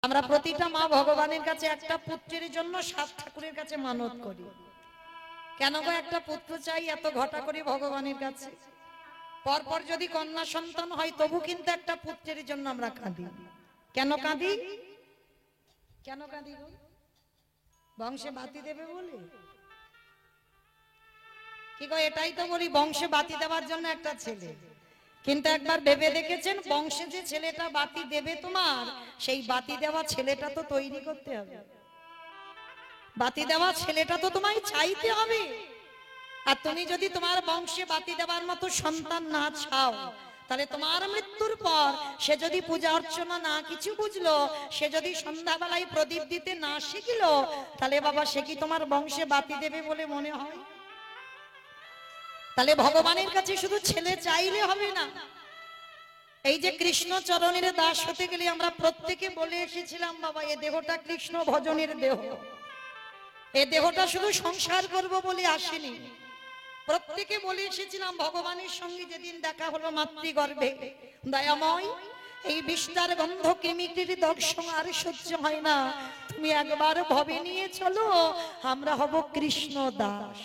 আমরা প্রতিটা মা ভগবানের কাছে একটা পুত্রের জন্য 7 ঠাকুরের কাছে মানত করি। কেন গো একটা পুত্র চাই এত ঘটা করি ভগবানের কাছে? পরপর যদি কন্যা সন্তান হয় তবু কিন্তু একটা পুত্রের জন্য আমরা কাঁদি। কেন কাঁদি? কেন কাঁদি গো? বংশে বাতি দেবে বলে? কি গো, এটাই তো বলি, বংশে বাতি দেওয়ার জন্য একটা ছেলে। কিন্তু একবার ভেবে দেখেছেন, বংশে যে ছেলেটা বাতি দেবে তোমার, সেই বাতি দেওয়া ছেলেটা তো তৈরি করতে হবে। বাতি দেওয়া ছেলেটা তো তোমায় চাইতে হবে। আর তুমি যদি তোমার বংশে বাতি দেওয়ার মতো সন্তান না চাও, তাহলে তোমার মৃত্যুর পর সে যদি পূজা অর্চনা না কিছু বুঝলো, সে যদি সন্ধ্যাবেলায় প্রদীপ দিতে না শিখলো, তাহলে বাবা সে কি তোমার বংশে বাতি দেবে বলে মনে হয়? তাহলে ভগবানের কাছে শুধু ছেলে চাইলে হবে না। এই যে কৃষ্ণ চরণের দাস হতে গেলে আমরা প্রত্যেকে বলে এসেছিলাম, বাবা এ দেহটা কৃষ্ণ ভজনের দেহ, এ দেহটা শুধু সংসার করব বলে আসেনি। প্রত্যেকে বলে এসেছিলাম, ভগবানের সঙ্গে যেদিন দেখা হলো মাতৃগর্ভে, দয়াময় এই বিষ্টার গন্ধ কৃমিটির দর্শন আর সহ্য হয় না, তুমি একবার ভবে নিয়ে চলো, আমরা হব কৃষ্ণ দাস।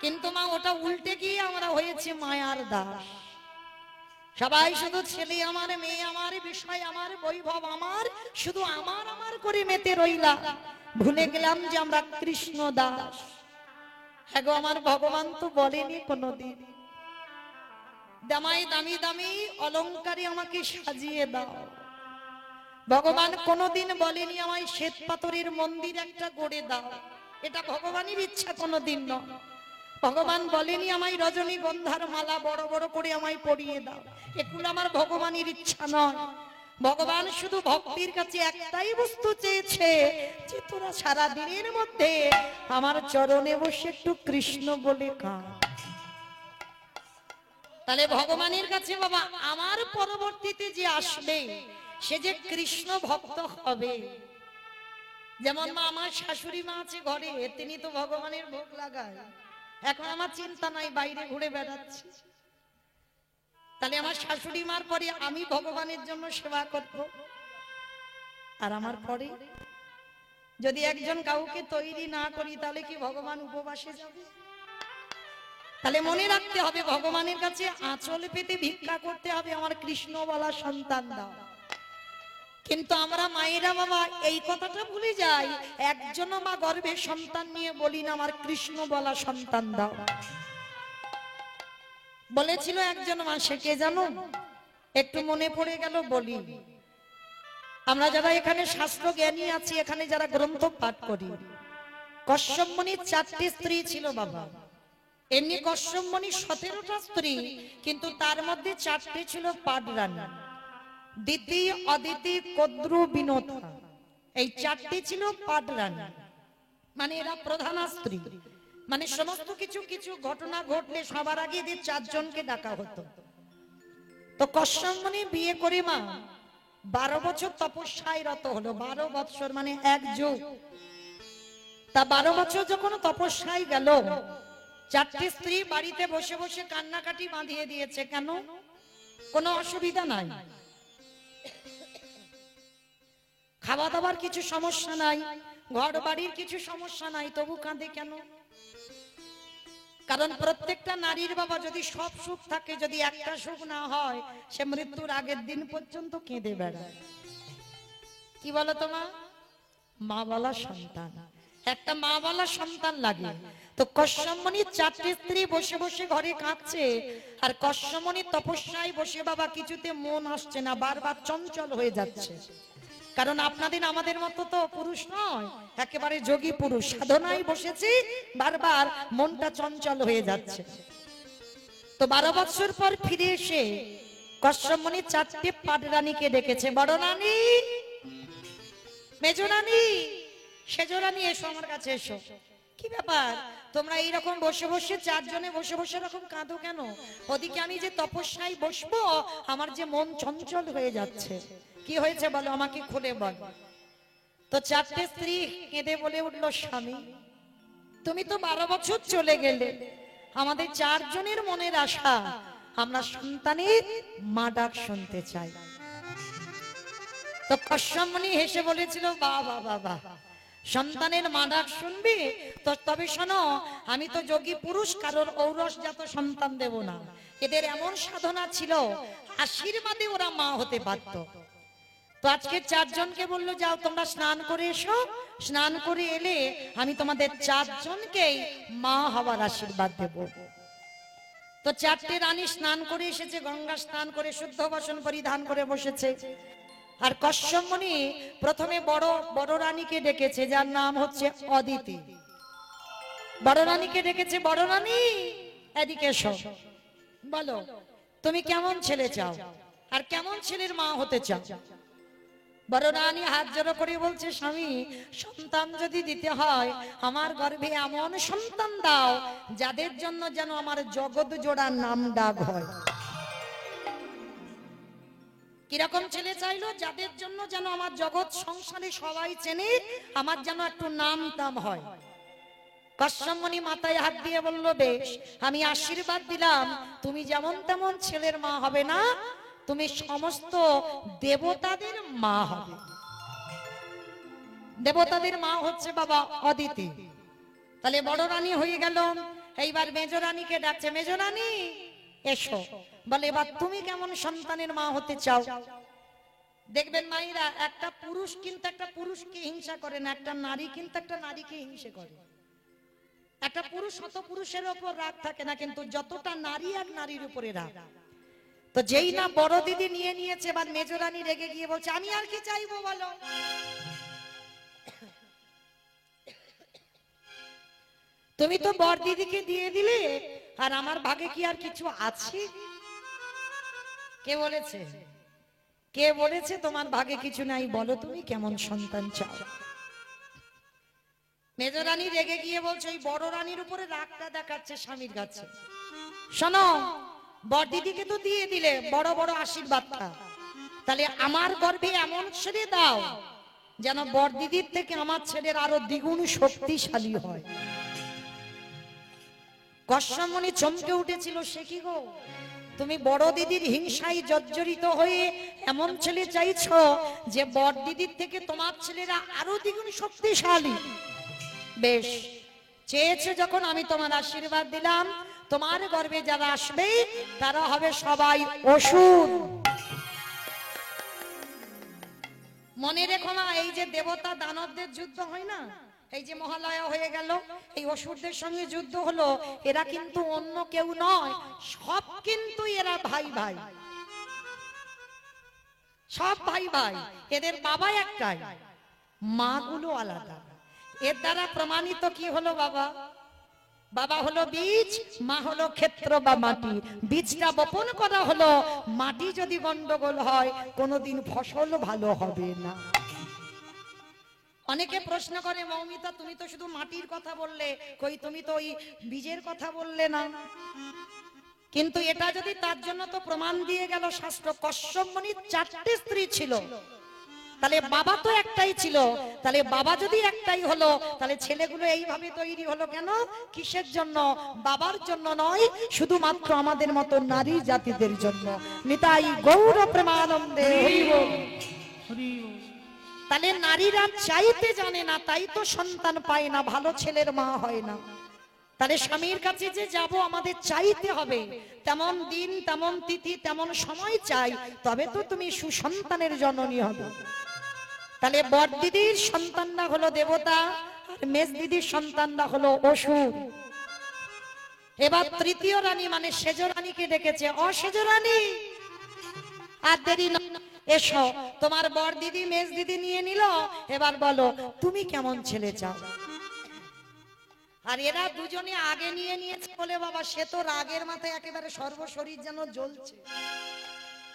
কিন্তু মা ওটা উল্টে গিয়ে আমরা হয়েছে মায়ার দাস। সবাই শুধু ছেলে আমার, মেয়ে আমার, বিষয় আমার, বৈভব আমার, শুধু আমার আমার করে মেতে রইলা, ভুলে গেলাম যে আমরা কৃষ্ণ দাস। হ্যাঁ গো, আমার ভগবান তো বলেনি কোনদিন দামাই দামি দামি অলংকারে আমাকে সাজিয়ে দাও। ভগবান কোনদিন বলেনি আমায় শ্বেত পাথরের মন্দির একটা গড়ে দাও, এটা ভগবানের ইচ্ছা কোনদিন নয়। ভগবান বলেনি আমায় রজনীগন্ধার মালা বড় বড় করে আমায় পরিয়ে দাও, এগুলো আমার ভগবানের ইচ্ছা নয়। ভগবান শুধু ভক্তির কাছে একটাই বস্তু চেয়েছে, যে তোরা সারা দিনের মধ্যে আমার চরণে বসে একটু কৃষ্ণ বলে কাঁদ। তাহলে ভগবানের কাছে বাবা আমার পরবর্তীতে যে আসবে সে যে কৃষ্ণ ভক্ত হবে। যেমন মা আমার শাশুড়ি মা আছে ঘরে, তিনি তো ভগবানের ভোগ লাগায়। এখন আমার চিন্তা নাই, বাইরে ঘুরে বেড়াচ্ছি। তাহলে আমার শাশুড়ি মার পরে আমি ভগবানের জন্য সেবা করব। আর আমার পরে যদি একজন কাউকে তৈরি না করি, তাহলে কি ভগবান উপবাসে যাবে? তাহলে মনে রাখতে হবে, ভগবানের কাছে আঁচল পেতে ভিক্ষা করতে হবে, আমার কৃষ্ণ বলা সন্তান দাও। কিন্তু আমরা মায়েরা বাবা এই কথাটা ভুলে যাই, একজন মা গর্ভে সন্তান নিয়ে বলি না আমার কৃষ্ণ বলা সন্তান দাও। বলেছিল একজন মা, সে কে জানো? একটু মনে পড়ে গেল বলি। আমরা যারা এখানে শাস্ত্র জ্ঞানী আছি, এখানে যারা গ্রন্থ পাঠ করি, কশ্যপ মুনির 4টি স্ত্রী ছিল বাবা। এমনি কশ্যপ মুনির 17টা স্ত্রী, কিন্তু তার মধ্যে 4টি ছিল পাডরানী, দিতি, অদিতি, কদ্রু, বিনোদা। এই 4টি ছিল পাডরানী, মানে এরা প্রধান স্ত্রী। মানে সমস্ত কিছু কিছু ঘটনা ঘটলে সবার আগে এদের 4 জনকে ডাকা হতো। তো কশ্যপ মুনি বিয়ে করে মা 12 বছর তপস্যায় রত হলো। 12 বছর মানে 1 যুগ। তা 12 বছর যখন তপস্যায় গেল, 4টি স্ত্রী বাড়িতে বসে বসে কান্নাকাটি বাঁধিয়ে দিয়েছে। কেন? কোনো অসুবিধা নাই, খাওয়া দাওয়ার কিছু সমস্যা নাই, ঘর বাড়ির কিছু সমস্যা নাই, তবু কাঁদে কেন? কারণ প্রত্যেকটা নারীর বাবা যদি সব সুখ থাকে, যদি একটা সুখ না হয়, সে মৃত্যুর আগের দিন পর্যন্ত কেঁদে বেড়ায়। কি বলো তোমা? মা বলা সন্তান, একটা মা বলা সন্তান লাগে। তো কশ্যপ মুনির 4টি স্ত্রী বসে বসে ঘরে কাঁদছে, আর কশ্যপ মুনির তপস্যায় বসে বাবা কিছুতে মন আসছে না, বারবার চঞ্চল হয়ে যাচ্ছে। কারণ আপনাদের আমাদের মতো তো পুরুষ নয়, একেবারে যোগী পুরুষ, সাধনায় বসেছি, বারবার মনটা চঞ্চল হয়ে যাচ্ছে। তো 12 বছর পর ফিরে এসে কশ্যপ মুনি 4টি পাডরানীকে ডেকেছে, বড় রানী, মেজ রানী, সেজ রানী, এসো আমার কাছে এসো। কি ব্যাপার তোমরা এইরকম বসে বসে 4 জনে বসে বসে এরকম কাঁদো কেন? ওদিকে আমি যে তপস্যায় বসবো, আমার যে মন চঞ্চল হয়ে যাচ্ছে। কি হয়েছে বলো, আমাকে খুলে বল। তো 4টে স্ত্রী কেঁদে বলে উঠলো, স্বামী তুমি তো 12 বছর চলে গেলে, আমাদের 4 জনের মনের আশা, আমরা সন্তানের মা ডাক শুনতে চাই। তো কশ্যপ মুনি হেসে বলেছিল, বাবা বাবা, সন্তানের মা ডাক শুনবি তো? তবে শোনো, আমি তো যোগী পুরুষ, কারোর ঔরসজাত সন্তান দেব না। এদের এমন সাধনা ছিল, আশীর্বাদে ওরা মা হতে পারত। তো আজকে চারজনকে বললো, যাও তোমরা স্নান করে এসো। স্নান করে এলে আমি তোমাদের চারজনকেই মা হওয়ার আশীর্বাদ দেব। তো চারটে রানী স্নান করে এসেছে, গঙ্গা স্নান করে শুদ্ধ বসন পরিধান করে বসেছে। আর কশ্যপ মুনি প্রথমে বড় বড় রানীকে ডেকেছে, যার নাম হচ্ছে অদিতি। বড় রানীকে ডেকেছে, বড় রানী এদিকে এসো, বলো তুমি কেমন ছেলে চাও আর কেমন ছেলের মা হতে চাও? বড় রানী হাত জড়ো করে বলছে, স্বামী, সন্তান যদি দিতে হয় আমার গর্ভে এমন সন্তান দাও যাদের জন্য যেন আমার জগৎ জোড়া নাম ডাক হয়। কিরকম ছেলে চাইলো? যাদের জন্য যেন আমার জগৎ সংসারে সবাই চেনে, আমার যেন একটু নাম দাম হয়। কশ্যপ মুনি মাথায় হাত দিয়ে বলল, বেশ, আমি আশীর্বাদ দিলাম, তুমি যেমন তেমন ছেলের মা হবে না, তুমি সমস্ত দেবতাদের মা হবে। দেবতাদের মা হচ্ছে বাবা অদিতি। তাহলে বড় রানী হয়ে গেল। এইবার মেজ রানীকে ডাকছে, মেজ রানী এসো, বলে এবার তুমি কেমন সন্তানের মা হতে চাও? দেখবেন মায়েরা, একটা পুরুষ কিন্তু একটা পুরুষকে হিংসা করে না, একটা নারী কিন্তু একটা নারীকে হিংসা করে। একটা পুরুষ শত পুরুষের উপর রাগ থাকে না, কিন্তু যতটা নারী এক নারীর উপরে রাগ। তো যেই না বড় দিদি নিয়ে নিয়েছে, এবার মেজ রানী রেগে গিয়ে বলছে, আমি আর কি চাইবো বলো? তুমি তো বড় দিদিকে দিয়ে দিলে, আর আমার ভাগে কি আর কিছু আছে? কে বলেছে? কে বলেছে তোমার ভাগে কিছু নাই? বলো তুমি কেমন সন্তান চাও? মেজ রানী রেগে গিয়ে বলছে, ওই বড় রানীর উপরে রাগটা দেখাচ্ছে স্বামীর কাছে। শোনো, বড় দিদিকে তো দিয়ে দিলে বড় বড় আশীর্বাদটা, তাহলে আমার গর্ভে এমন ছেলে দাও যেন বড় দিদির থেকে আমার ছেলের আরো দ্বিগুণ শক্তিশালী হয়। কশ্যপ মুনি চমকে উঠেছিল, সে কি গো, তুমি বড় দিদির হিংসায় জর্জরিত হয়ে এমন ছেলে চাইছো যে বড় দিদির থেকে তোমার ছেলেরা আরো দ্বিগুণ শক্তিশালী? বেশ, চেয়েছো যখন, আমি তোমার আশীর্বাদ দিলাম, তোমার গর্ভে যারা আসবে তারা হবে সবাই অসুর। মনে রেখো না, এই যে দেবতা দানবদের যুদ্ধ হয় না, এই যে মহালয়া হয়ে গেল, এই অসুরদের সঙ্গে যুদ্ধ হলো, এরা কিন্তু অন্য কেউ নয়, সব কিন্তু এরা ভাই ভাই, সব ভাই ভাই। এদের বাবা একটাই, মা গুলো আলাদা। এর দ্বারা প্রমাণিত কি হলো বাবা? বাবা হলো বীজ, মা হলো ক্ষেত্র বা মাটি। বীজটা বপন করা হলো, মাটি যদি গন্ডগোল হয় কোনোদিন ফসল ভালো হবে না। অনেকে প্রশ্ন করে, মৌমিতা তুমি তো শুধু মাটির কথা বললে, কই তুমি তো ওই বীজের কথা বললে না। কিন্তু এটা যদি, তার জন্য তো প্রমাণ দিয়ে গেল শাস্ত্র। কশ্যপ মুনির 4টে স্ত্রী ছিল, তাহলে বাবা তো একটাই ছিল। তাহলে বাবা যদি একটাই হলো, তাহলে ছেলেগুলো এইভাবে তৈরি হলো কেন? কিসের জন্য? বাবার জন্য নয়, শুধুমাত্র আমাদের মতো নারী জাতিদের জন্য। নিতাই গৌর প্রেমানন্দে হরি বল। তাহলে নারীরা চাইতে জানে না, তাই তো সন্তান পায় না, ভালো ছেলের মা হয় না। তাহলে স্বামীর কাছে যে যাব, আমাদের চাইতে হবে, তেমন দিন তেমন তিথি তেমন সময় চাই, তবে তো তুমি সুসন্তানের জননী হবে। তাহলে বড় দিদির সন্তানরা হলো দেবতা, আর মেজ দিদির সন্তানরা হলো অসুর। এবার তৃতীয় রানী মানে সেজ রানীকে ডেকেছে, অসেজ রানী আর দেরি না, এসো, তোমার বড় দিদি মেজ দিদি নিয়ে নিল, এবার বলো তুমি কেমন ছেলে চাও? আর এরা দুজনে আগে নিয়ে নিয়েছে বলে বাবা, সে তো রাগের মাথায় একেবারে সর্বশরীর যেন জ্বলছে।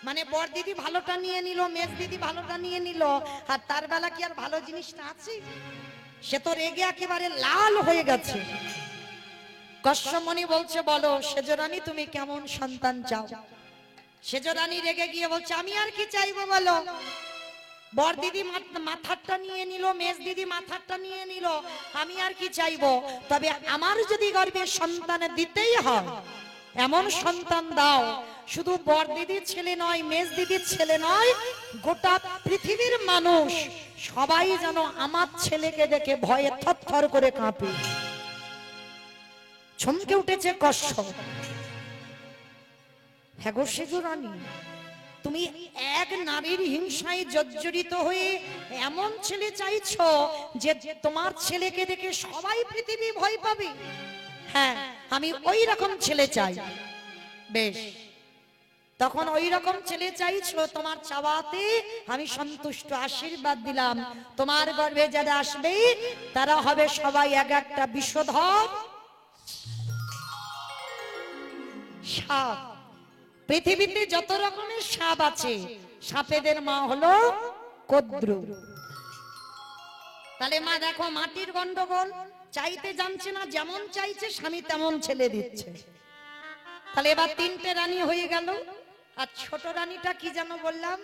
মানে বড় দিদি ভালোটা নিয়ে নিল, মেজ দিদি ভালোটা নিয়ে নিল, আর তার বেলা কি আর ভালো জিনিসটা আছে? সে তো রেগে একেবারে লাল হয়ে গেছে। কশ্যপ মুনি বলছে, বলো সেজ রানী তুমি কেমন সন্তান চাও? সেজ রানী রেগে গিয়ে বলছে, আমি আর কি চাইবো বলো? বড় দিদি মাথারটা নিয়ে নিল, মেজ দিদি মাথারটা নিয়ে নিল, আমি আর কি চাইবো? তবে আমার যদি গর্ভে সন্তান দিতেই হয়, এমন সন্তান দাও, শুধু বর দিদির ছেলে নয়, মেজ দিদির ছেলে নয়, গোটা পৃথিবীর মানুষ সবাই যেন আমার ছেলেকে দেখে ভয়ে থরথর করে কাঁপে। চমকে উঠেছে কশ্যপ। হ্যাঁ গো সেজো রানী, তুমি এক নারীর হিংসায় জর্জরিত হয়ে এমন ছেলে চাইছো যে তোমার ছেলেকে দেখে সবাই পৃথিবী ভয় পাবে। হ্যাঁ, আমি ওই রকম ছেলে চাই। বেশ, তখন ওই রকম ছেলে চাইছো, তোমার চাওয়াতে আমি সন্তুষ্ট, আশীর্বাদ দিলাম। তোমার গর্ভে যারা আসবে তারা হবে সবাই এক একটা বিষধর সাপ। পৃথিবীতে যত রকমের সাপ আছে, সাপেদের মা হলো কদ্রু। তাহলে মা দেখো, মাটির গন্ডগোল, চাইতে জানছে না, যেমন চাইছে স্বামী তেমন ছেলে দিচ্ছে। তাহলে এবার তিনটে রানী হয়ে গেল। আর ছোট রানীটা কি যেন বললাম?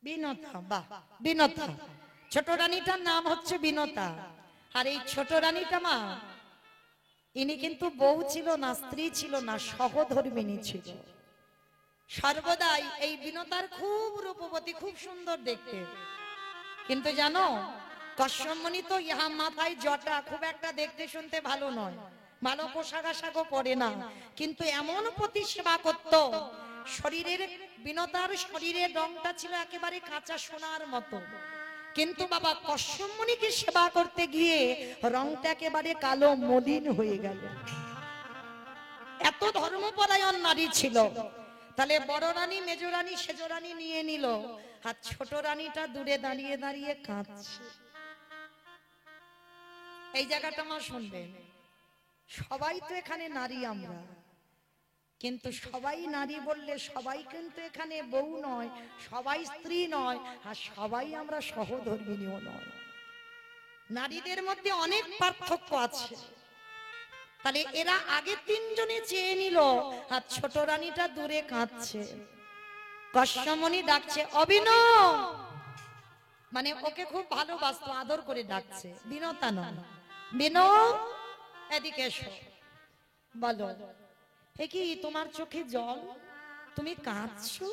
বিনতা। বাহ, বিনতা। ছোট রানীটার নাম হচ্ছে বিনতা। আর এই ছোট রানীটা মা, ইনি কিন্তু বউ ছিল না, স্ত্রী ছিল না, সহধর্মিণী ছিল। সর্বদাই এই বিনতার খুব রূপবতী, খুব সুন্দর দেখতে। কিন্তু জানো, কশ্যপ মুনি তো ইহা মাথায় জটা, খুব একটা দেখতে শুনতে ভালো নয়, ভালো পোশাক আশাকও পরে না, কিন্তু এমন পতি সেবা করত, শরীরের, বিনতার শরীরের রংটা ছিল একেবারে কাঁচা সোনার মতো। কিন্তু বাবা কশ্যপ মুনিকে সেবা করতে গিয়ে রংটা একেবারে কালো মলিন হয়ে গেল। এত ধর্মপরায়ণ নারী ছিল। তাহলে বড় রানী, মেজ রানী, সেজ রানী নিয়ে নিল, আর ছোট রানীটা দূরে দাঁড়িয়ে দাঁড়িয়ে কাঁদছে। এই জায়গাটা মা শুনবেন, সবাই তো এখানে নারী আমরা, কিন্তু সবাই নারী বললে সবাই কিন্তু এখানে বউ নয়, সবাই স্ত্রী নয়, আর সবাই আমরা সহধর্মিণীও নয়। নারীদের মধ্যে অনেক পার্থক্য আছে। তাহলে এরা আগে তিনজনে চেয়ে নিল, আর ছোট রানীটা দূরে কাঁদছে। কশ্যপ মুনি ডাকছে, অবিনব, মানে ওকে খুব ভালোবাসতো, আদর করে ডাকছে, বিনতা নয়, বিনো, এদিকে এসো। বলো, এ কি তোমার চোখে জল, তুমি কাঁদছো?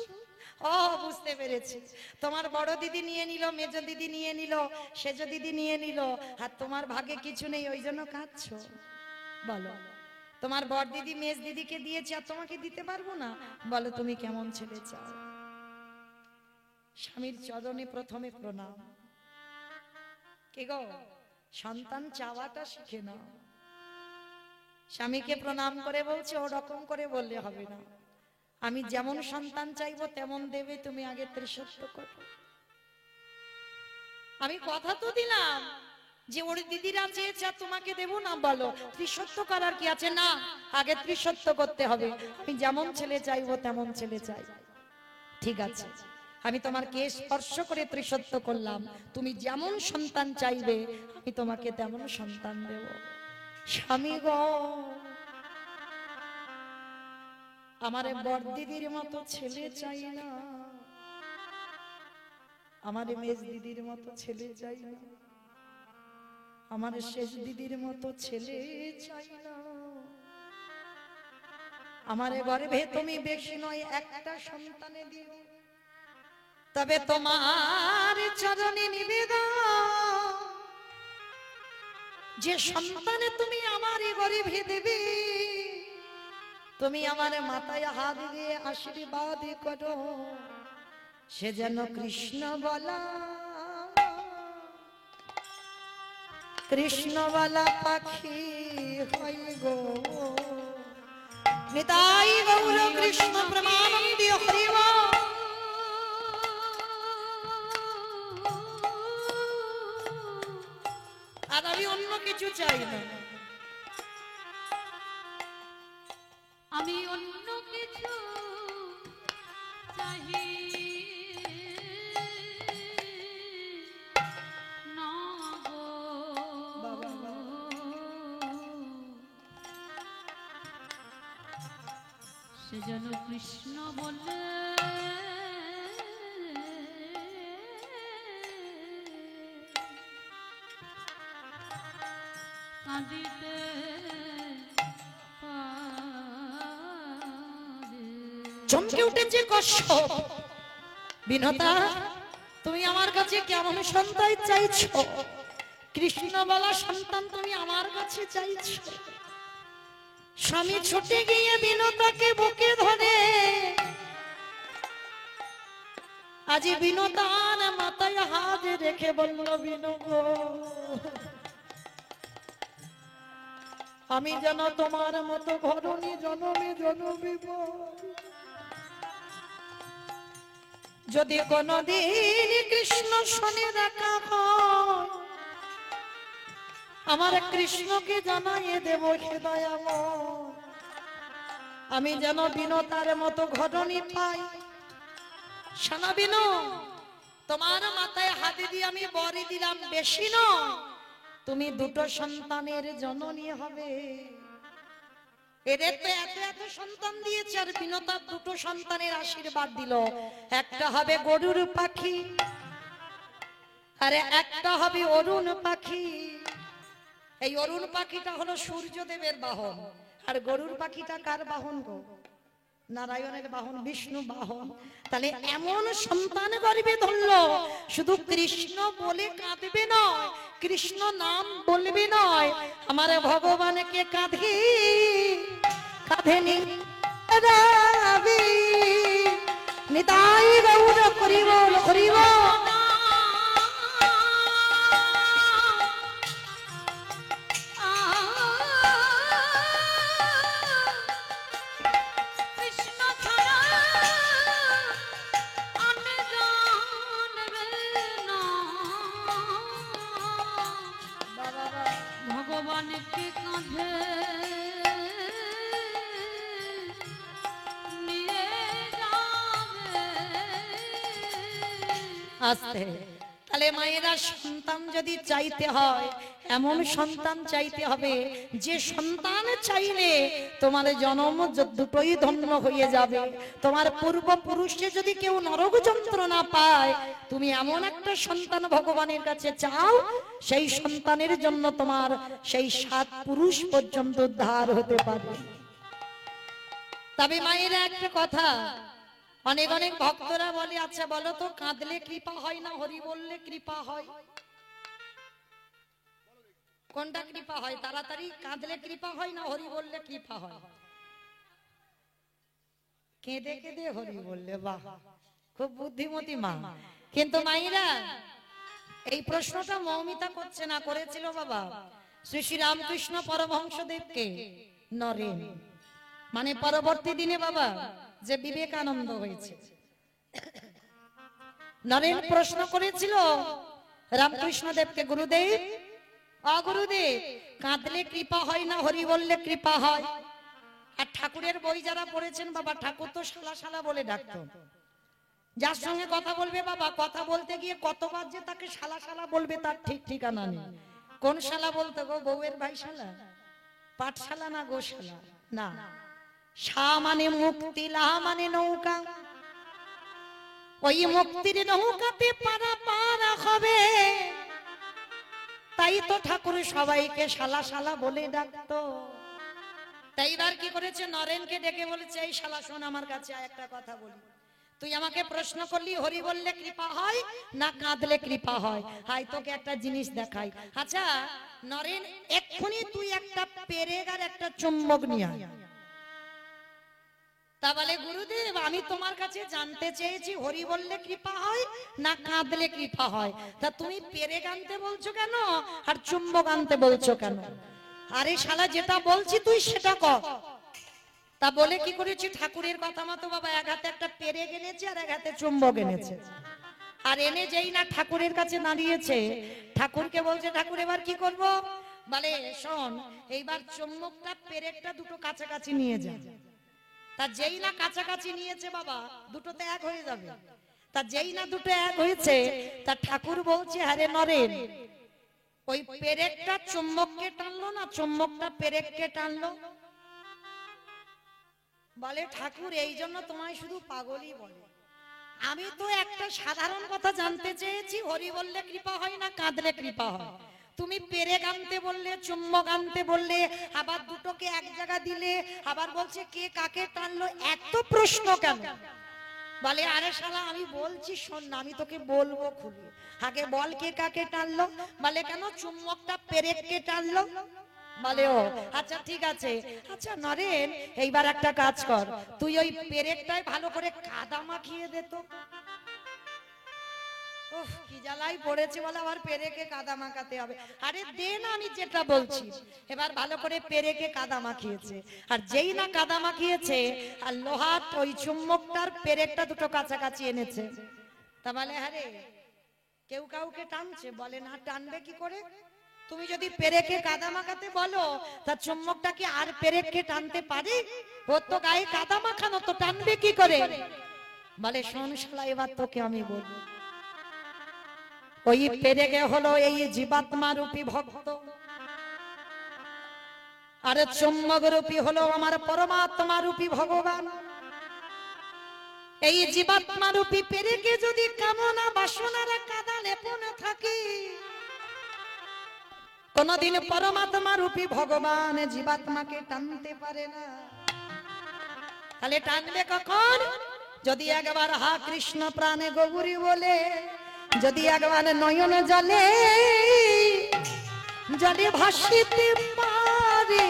ও বুঝতে পেরেছি, তোমার বড় দিদি নিয়ে নিল, মেজ দিদি নিয়ে নিল, সেজ দিদি নিয়ে নিল, আর তোমার ভাগে কিছু নেই, ওই জন্য কাঁদছো। বলো, তোমার বড় দিদি মেজ দিদিকে দিয়েছে আর তোমাকে দিতে পারবো না? বলো তুমি কেমন ছেলে চাও? স্বামীর চরণে প্রথমে প্রণাম। কে গো, সন্তান চাওয়াটা শিখে নাও। স্বামীকে প্রণাম করে বলছে, ওরকম করে বললে হবে না, আমি যেমন সন্তান চাইবো তেমন দেবে, তুমি আগে ত্রিসত্য করো। আমি কথা তো দিলাম যে ওর দিদিরা চেয়েছে তোমাকে দেব না, বলো ত্রিসত্য করার কি আছে? না, আগে ত্রিসত্য করতে হবে। আমি যেমন ছেলে চাইবো তেমন ছেলে চাই। ঠিক আছে, আমি তোমার কেশ স্পর্শ করে ত্রিসত্য করলাম, তুমি যেমন সন্তান চাইবে আমি তোমাকে তেমন সন্তান দেব। স্বামী গো, আমারে বড় দিদির মতো ছেলে চাই না, আমারে মেজ দিদির মতো ছেলে চাই না, আমার শেষ দিদির মতো ছেলে চাই না, আমারে গর্ভে তুমি বেশি নয় একটা সন্তানে দিও, তবে তোমার চরণে নিবেদন, যে সন্তানে তুমি আমার গর্ভে দেবে, তুমি আমার মাথায় হাত দিয়ে আশীর্বাদ করো, সে যেন কৃষ্ণ বলা, কৃষ্ণ বলা পাখি হই গো। নিতাই গৌর কৃষ্ণ প্রেমানন্দে হরি বল। আর আমি অন্য কিছু চাই না, আমি অন্য কিছু চাই না গো। সে যেন কৃষ্ণ বলে কাঁদিতে চমকে উঠেছে কশ্যপ। বিনতা, তুমি আমার কাছে কেমন সন্তান চাইছো? কৃষ্ণ বলা সন্তান তুমি আমার কাছে চাইছো? স্বামী ছুটে গিয়ে বিনতাকে বুকে ধরে আজি বিনতার মাথায় হাত রেখে বলল, বিনো গো, আমি যেন তোমার মতো ঘরণী জনমে জনমিব, যদি কোনদিন কৃষ্ণ শনি দেখা হয়, আমার কৃষ্ণকে জানাইয়ে দেব হে দয়াময়, আমি যেন বিনতার মতো ঘটনি পাই। শোনো বিনু, তোমার মাথায় হাতে দিয়ে আমি বরি দিলাম, বেশি নয়, তুমি দুটো সন্তানের জননী হবে। এদের তো এত এত সন্তান দিয়েছে, আর বিনতার দুটো সন্তানের আশীর্বাদ দিল। একটা হবে গরুর পাখি, আর একটা হবে অরুণ পাখি। এই অরুণ পাখিটা হলো সূর্যদেবের বাহন, আর গরুর পাখিটা কার বাহন গো? নারায়ণের বাহন, বিষ্ণু বাহন। তাহলে এমন সন্তান গর্ভে ধরলো, শুধু কৃষ্ণ বলে কাঁদবে নয়, কৃষ্ণ নাম বলবে নয়, আমার ভগবানকে কাঁধে কাঁধে নিবি, নিতাই গৌর করিব করিব। ভগবানকে কাঁধে নিয়ে যাবে। আস্তে। তাহলে মায়েরা সন্তান যদি চাইতে হয়, এমন সন্তান চাইতে হবে যে সন্তান চাইলে তোমার জন্ম দুটোই ধন্য হয়ে যাবে। তোমার পূর্বপুরুষে যদি কেউ নরক যন্ত্রণা পায়, তুমি এমন একটা সন্তান ভগবানের কাছে চাও, সেই সন্তানের জন্য তোমার সেই 7 পুরুষ পর্যন্ত উদ্ধার হতে পারে। তবে মায়েরা একটা কথা, অনেক অনেক ভক্তরা বলে, আচ্ছা বলো তো, কাঁদলে কৃপা হয় না হরি বললে কৃপা হয়? কোনটা কৃপা হয়? তাড়াতাড়ি কাঁদলে কৃপা হয় না হরি বললে কৃপা হয়? কেঁদে কেঁদে হরি বললে। বাহ, খুব বুদ্ধিমতী মা। কিন্তু মায়েরা এই প্রশ্নটা মৌমিতা করছে না, করেছিল বাবা শ্রী শ্রী রামকৃষ্ণ পরমহংসদেবকে নরেন, মানে পরবর্তী দিনে বাবা যে বিবেকানন্দ হয়েছে, নরেন প্রশ্ন করেছিল রামকৃষ্ণ দেবকে, গুরুদেব, অগুরুদেব, কাঁদলে কৃপা হয় না হরি বললে কৃপা হয়? আর ঠাকুরের বই যারা পড়েছেন বাবা, ঠাকুর তো শালা শালা বলে ডাকতো। যার সঙ্গে কথা বলবে বাবা, কথা বলতে গিয়ে কতবার যে তাকে শালা শালা বলবে তার ঠিক ঠিকানা নেই। কোন শালা বলতো গো? বউয়ের ভাই শালা, পাঠশালা না গোশালা? না, শা মানে মুক্তি, লা মানে নৌকা, ওই মুক্তির নৌকাতে পারা পারা হবে। তাই তো ঠাকুর সবাইকে শালা শালা বলে ডাকতো। তাই এবার কি করেছে, নরেনকে ডেকে বলেছে, এই শালা শোন আমার কাছে একটা কথা বলি, তুই আমাকে প্রশ্ন করলি হরি বললে কৃপা হয় না কাঁদলে কৃপা হয়, হাই তোকে একটা জিনিস দেখাই। আচ্ছা নরেন, এক্ষুনি তুই একটা পেরেক আর একটা চুম্বক নিয়ে আয়। তা বলে, গুরুদেব, আমি তোমার কাছে জানতে চেয়েছি হরি বললে কৃপা হয় না কাঁদলে কৃপা হয়, তা তুমি পেরেক আনতে বলছো কেন আর চুম্বক আনতে বলছো কেন? আরে শালা, যেটা বলছি তুই সেটা কর। তা বলে কি করেছি, ঠাকুরের কথা মতো বাবা এক হাতে একটা পেরেক এনেছে আর এক হাতে চুম্বক এনেছে। আর এনে যেই না ঠাকুরের কাছে দাঁড়িয়েছে, ঠাকুরকে বলছে, ঠাকুর এবার কি করব? বলে, শোন, এইবার চুম্বকটা পেরেকটা দুটো কাছাকাছি নিয়ে যা। তা যেই না কাছাকাছি নিয়েছে বাবা, দুটোতে এক হয়ে যাবে। তা যেই না দুটো এক হয়েছে, তা ঠাকুর বলছে, আরে নরেন, ওই পেরেকটা চুম্বককে টানলো না চুম্বকটা পেরেককে টানলো? বলে, ঠাকুর এই জন্য তোমায় শুধু পাগলই বলে, আমি তো একটা সাধারণ কথা জানতে চেয়েছি, হরি বললে কৃপা হয় না কাঁদলে কৃপা হয়? তুমি পেরেক আনতে বললে, চুম্বক আনতে বললে, আবার দুটোকে এক জায়গা দিলে, আবার বলছে কে কাকে টানলো, এত প্রশ্ন কেন? বলে আরে শালা আমি বলছি শোন না, আমি তোকে বলবো খুলে, আগে বল কে কাকে টানলো। বলে কেন চুম্বকটা পেরেককে টানলো। বলে ও আচ্ছা ঠিক আছে। আচ্ছা নরেন, এইবার একটা কাজ কর, তুই ওই পেরেকটাই ভালো করে কাদা মাখিয়ে দে তো। উফ, কি জ্বালাই পড়েছে বলে, আবার পেরেকে কাদা মাখাতে হবে। আরে দে না, আমি যেটা বলছি। এবার ভালো করে পেরেকে কাদা মাখিয়েছে, আর যেই না কাদা মাখিয়েছে, আর লোহার ওই চুম্বকটার পেরেকটা দুটো কাছাকাছি এনেছে। তা বলে হ্যাঁ রে, কেউ কাউকে টানছে? বলে না, টানবে কি করে? তুমি যদি পেরেকে কাদা মাখাতে বলো, তা চুম্বকটা কি আর পেরেককে টানতে পারে? ওর তো গায়ে কাদা মাখানো, তো টানবে কি করে? বলে শোন শালা, এবার তোকে আমি বলবো। ওই পেরেকে হলো এই জীবাত্মা রূপী ভক্ত, আর চুম্বক রূপী হলো আমার পরমাত্মা রূপী ভগবান। এই জীবাত্মা রূপী পেরেকে যদি কামনা বাসনার কাদা লেপন থাকে, কোনদিন পরমাত্মা রূপী ভগবান জীবাত্মাকে টানতে পারে না। তাহলে টানবে কখন? যদি একবার হা কৃষ্ণ প্রাণে গৌরী বলে, যদি একবার নয়ন জলে জলে ভাসিতে পারে।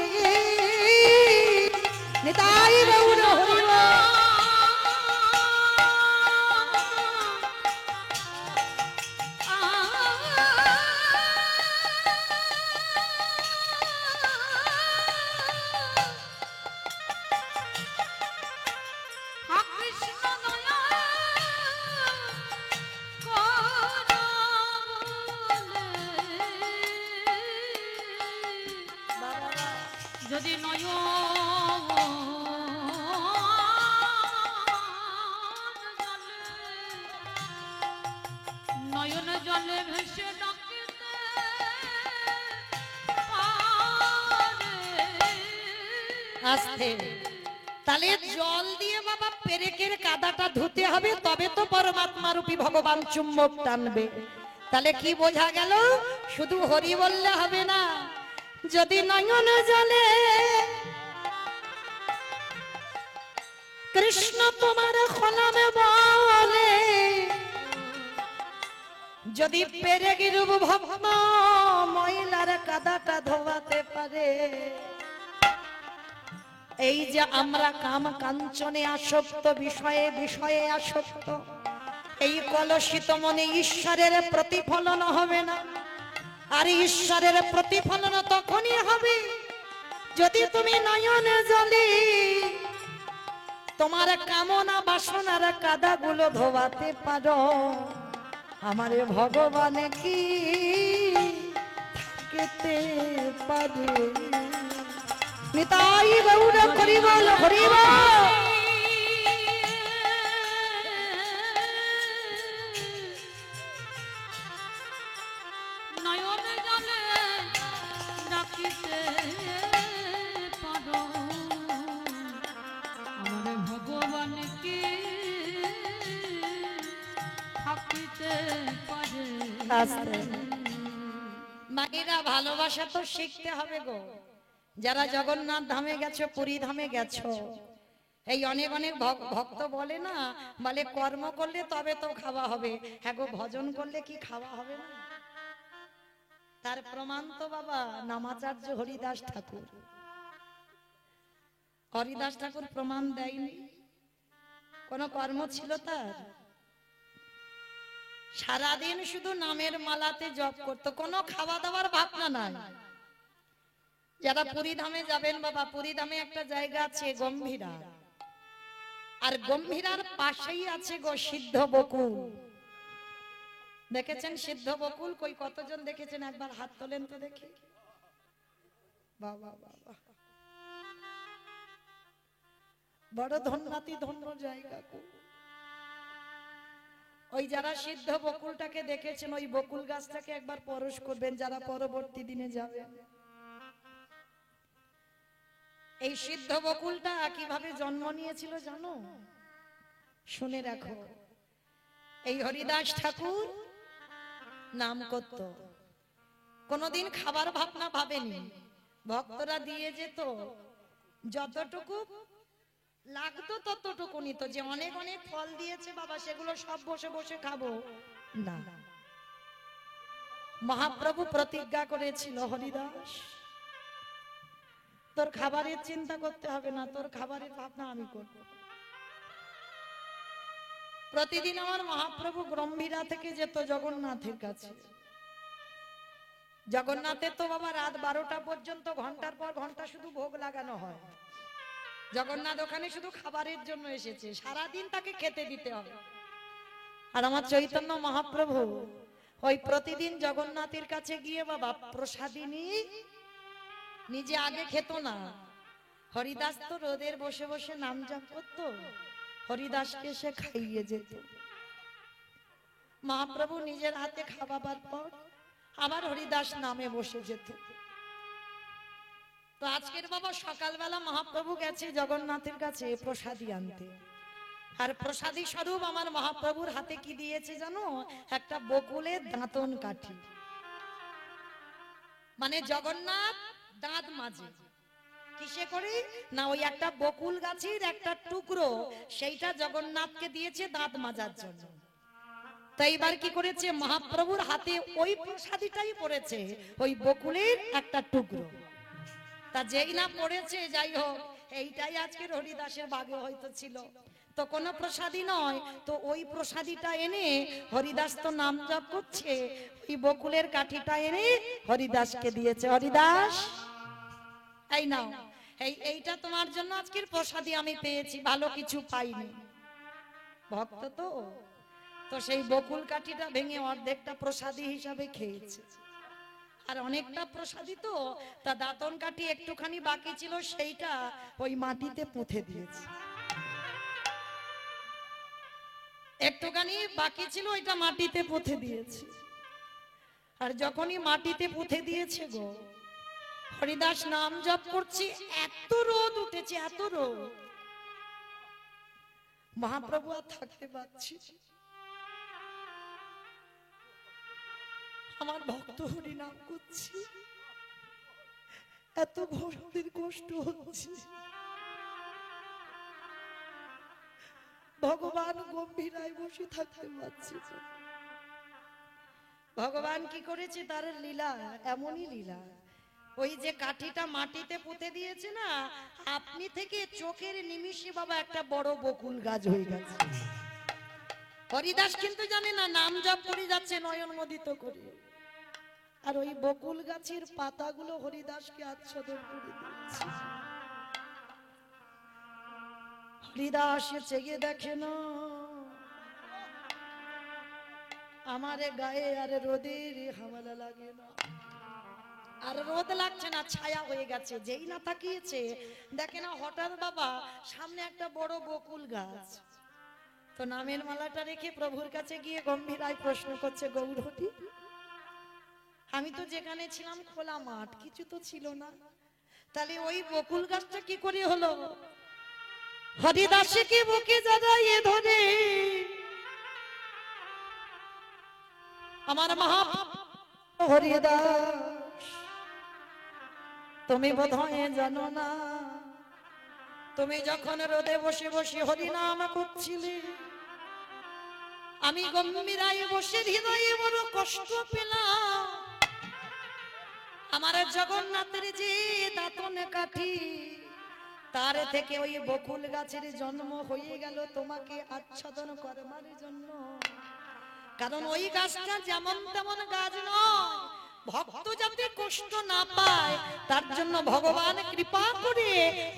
নিতাই গৌর হরি বল। যদি নয়ন জলে ভেসে ডাকিতে আস্তে, তাহলে জল দিয়ে বাবা পেরেকের কাদাটা ধুতে হবে, তবে তো পরমাত্মা রূপী ভগবান চুম্বক টানবে। তাহলে কি বোঝা গেল? শুধু হরি বললে হবে না, যদি নয়ন জলে কৃষ্ণ তোমার খনামে বলে, যদি পেরেক রূপ ভক্ত ময়লার কাদাটা ধোয়াতে পারে। এই যে আমরা কাম কাঞ্চনে আসক্ত, বিষয়ে বিষয়ে আসক্ত, এই কলুষিত মনে ঈশ্বরের প্রতিফলন হবে না। আর ঈশ্বরের প্রতিফলন তখনই হবে যদি তুমি নয়নে জলে তোমার কামনা বাসনার কাদাগুলো ধোয়াতে পারো। আমারে ভগবান কি থাকতে পারে? নিতাই গৌর হরি বল, হরি বল। নয়ন জলে ডাকিতে পারো আমার ভগবান কি থাকিতে পারে। মায়েরা ভালোবাসা তো শিখতে হবে গো। যারা জগন্নাথ ধামে গেছো, পুরী ধামে গেছো, এই অনেক অনেক ভক্ত বলে না, বলে কর্ম করলে তবে তো খাওয়া হবে। হ্যাঁ গো, ভজন করলে কি খাওয়া হবে না? তার প্রমাণ তো বাবা নামাচার্য হরিদাস ঠাকুর। হরিদাস ঠাকুর প্রমাণ দেয়নি? কোন কর্ম ছিল তার? সারাদিন শুধু নামের মালাতে জপ করতো, কোনো খাওয়া দাওয়ার ভাবনা নাই। যারা পুরী ধামে যাবেন বাবা, পুরী ধামে একটা জায়গা আছে গম্ভীরা, আর গম্ভীরার পাশেই আছে গো সিদ্ধ বকুল। দেখেছেন সিদ্ধ বকুল? কই কতজন দেখেছেন? একবার হাত তোলেন তো দেখি। বাবা বাবা, বড় ধন্যাতি ধন্য জায়গা গো। ওই যারা সিদ্ধ বকুলটাকে দেখেছেন, ওই বকুল গাছটাকে একবার পরশ করবেন যারা পরবর্তী দিনে যাবেন। এই সিদ্ধ বকুলটা কিভাবে জন্ম নিয়েছিল জানো? শুনে রাখো। এই হরিদাস ঠাকুর নাম করত, কোনোদিন খাবার ভাবনা ভাবেনি, ভক্তরা দিয়ে যেত, যতটুকু লাগতো ততটুকু নিত। যে অনেক অনেক ফল দিয়েছে বাবা, সেগুলো সব বসে বসে খাবো না। মহাপ্রভু প্রতিজ্ঞা করেছিল, হরিদাস তোর খাবারের চিন্তা করতে হবে না, তোর খাবারের ভাবনা আমি করব। প্রতিদিন আমার মহাপ্রভু গম্ভীরা থেকে যেত জগন্নাথের কাছে। জগন্নাথের তো বাবা রাত 12টা পর্যন্ত ঘন্টার পর ঘন্টা শুধু ভোগ লাগানো হয়। জগন্নাথ ওখানে শুধু খাবারের জন্য এসেছে, সারাদিন তাকে খেতে দিতে হবে। আর আমার চৈতন্য মহাপ্রভু ওই প্রতিদিন জগন্নাথের কাছে গিয়ে বাবা প্রসাদিনী নিজে আগে খেত না। হরিদাস তো রোদের বসে বসে নাম জপ করতো, হরিদাসকে সে খাইয়ে যেত। মহাপ্রভু নিজের হাতে খাওয়াবার পর আবার হরিদাস নামে বসে যেত। তো আজকের বাবা সকালবেলা মহাপ্রভু গেছে জগন্নাথের কাছে প্রসাদী আনতে। আর প্রসাদী স্বরূপ আমার মহাপ্রভুর হাতে কি দিয়েছে জানো? একটা বকুলের দাঁতন কাঠি। মানে জগন্নাথ দাঁত মাজে কিসে করে না, ওই একটা বকুল গাছের একটা টুকরো, সেইটা জগন্নাথকে দিয়েছে দাঁত মাজার জন্য। তো এইবার কি করেছে, মহাপ্রভুর হাতে ওই প্রসাদীটাই পড়েছে, ওই বকুলের একটা টুকরো। তা যেই না পড়েছে, যাই হোক, এইটাই আজকের হরিদাসের ভাগে হয়তো ছিল। তো কোনো প্রসাদী নয়, তো ওই প্রসাদীটা এনে হরিদাস তো নাম জপ করছে, ওই বকুলের কাঠিটা এনে হরিদাসকে দিয়েছে। হরিদাস এই নাও, এইটা তোমার জন্য আজকের প্রসাদী আমি পেয়েছি, ভালো কিছু পাইনি। ভক্ত তো, তো সেই বকুল কাঠিটা ভেঙে অর্ধেকটা প্রসাদী হিসাবে খেয়েছে। আর অনেকটা প্রসাদী তো, তা দাঁতন কাঠি একটুখানি বাকি ছিল, সেইটা ওই মাটিতে পুঁতে দিয়েছে। একটুখানি বাকি ছিল, ওইটা মাটিতে পুঁতে দিয়েছে। আর যখনই মাটিতে পুঁতে দিয়েছে গো, হরিদাস নাম জপ করছি, এত রোদ উঠেছে, এত রোদ, মহাপ্রভু আর থাকতে পারছি। আমার ভক্ত হরি নাম করছি, এত ভক্তের কষ্ট হচ্ছে। ভগবান গম্ভীরায় বসে থাকতে পারছি। ভগবান কি করেছে, তার লীলা এমনই লীলা। ওই যে কাঠিটা মাটিতে পুঁতে দিয়েছে না, আপনি থেকে চোখের নিমিষে বাবা একটা বড় বকুল গাছ হয়ে গেছে। হরিদাস কিন্তু জানে না, নাম জপ করে যাচ্ছে নয়ন মোদিত করে। আর ওই বকুল গাছের পাতাগুলো হরিদাসকে আচ্ছাদন করে দিচ্ছে। হরিদাস চেয়ে দেখে না, আমার গায়ে আর রোদের হামলা লাগে না, আর রোদ লাগছে না, ছায়া হয়ে গেছে। যেই না তাকিয়েছে, দেখে না হঠাৎ বাবা সামনে একটা বড় বকুল গাছ। তো নামের মালাটা রেখে প্রভুর কাছে গিয়ে গম্ভীরায় প্রশ্ন করছে, গৌরহরি, আমি তো যেখানে ছিলাম খোলা মাঠ, কিছু তো ছিল না, তাহলে ওই বকুল গাছটা কি করে হলো? হরিদাসকে বুকে জড়াইয়ে ধরে আমার মহা হরিদাস, তুমি বোধহয় জানো না, তুমি যখন রোদে বসে বসে হরিনাম করছিলে, আমি গম্ভীরায় বসে হৃদয়ে বড় কষ্ট পেলাম। আমার জগন্নাথের যে দাঁতন কাঠি, তার থেকে ওই বকুল গাছের জন্ম হয়ে গেল তোমাকে আচ্ছাদন করবার জন্য। কারণ ওই গাছটা যেমন তেমন গাছ নয়, ভক্ত যাতে কষ্ট না পায় তার জন্য ভগবান কৃপা করে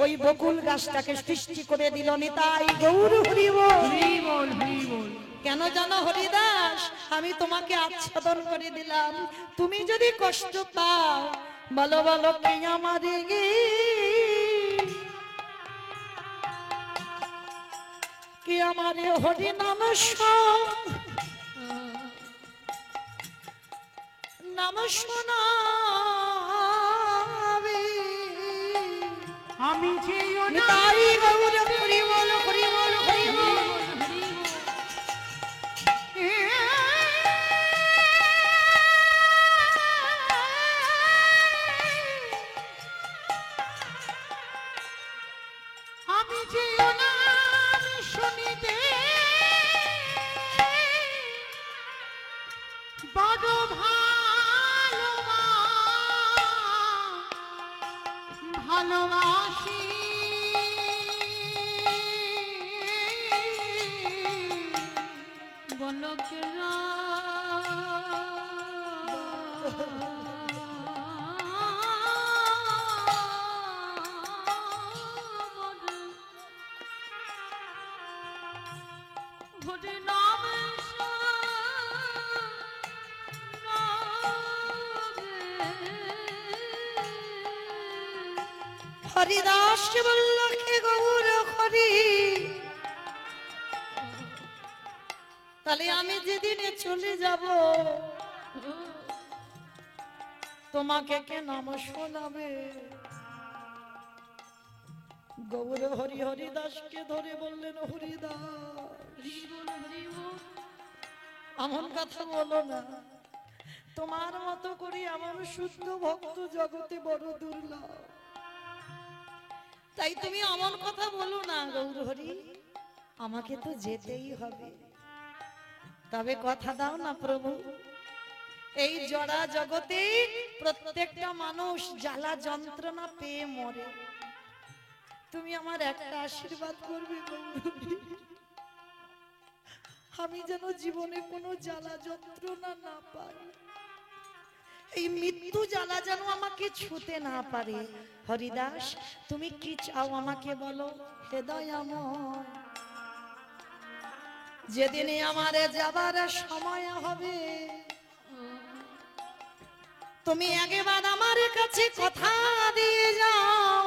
ওই বকুল গাছটাকে সৃষ্টি করে দিল। নিতাই গৌর হরি বল, হরি বল, হরি বল। কেন জানো হরিদাস, আমি তোমাকে আচ্ছাদন করে দিলাম, তুমি যদি কষ্ট পাও বলো বলো কে আমারে গে, কে আমারে হরি নাম নাম শোনাবে, আমি যে নিতাই গৌর হরি বল, হরি বল, হরি বল। বড় ভালোবাসি বলকেরা হরে নাম হরিদাস বলল কে গৌর হরি, তাহলে আমি যেদিনে চলে যাব তোমাকে কে নাম শোনাবে? গৌর হরি হরিদাসকে ধরে বললেন, হরিদাস এমন কথা বলো না, তোমার মতো করে আমার শুদ্ধ ভক্ত জগতে বড় দুর্লভ, তাই তুমি এমন কথা বলো না গৌর হরি, আমাকে তো যেতেই হবে। তবে কথা দাও না প্রভু, এই জড়া জগতে প্রত্যেকটা মানুষ জ্বালা যন্ত্রণা পেয়ে মরে, তুমি আমার একটা আশীর্বাদ করবে গৌর হরি, আমি যেন জীবনে কোনো জ্বালা যন্ত্রণা না পাই, এই মৃত্যু জ্বালা যেন আমাকে ছুতে না পারে। হরিদাস তুমি কি চাও আমাকে বলো, হে দয়াময়। যেদিনে আমার যাবার সময় হবে তুমি একবার আমার কাছে কথা দিয়ে যাও,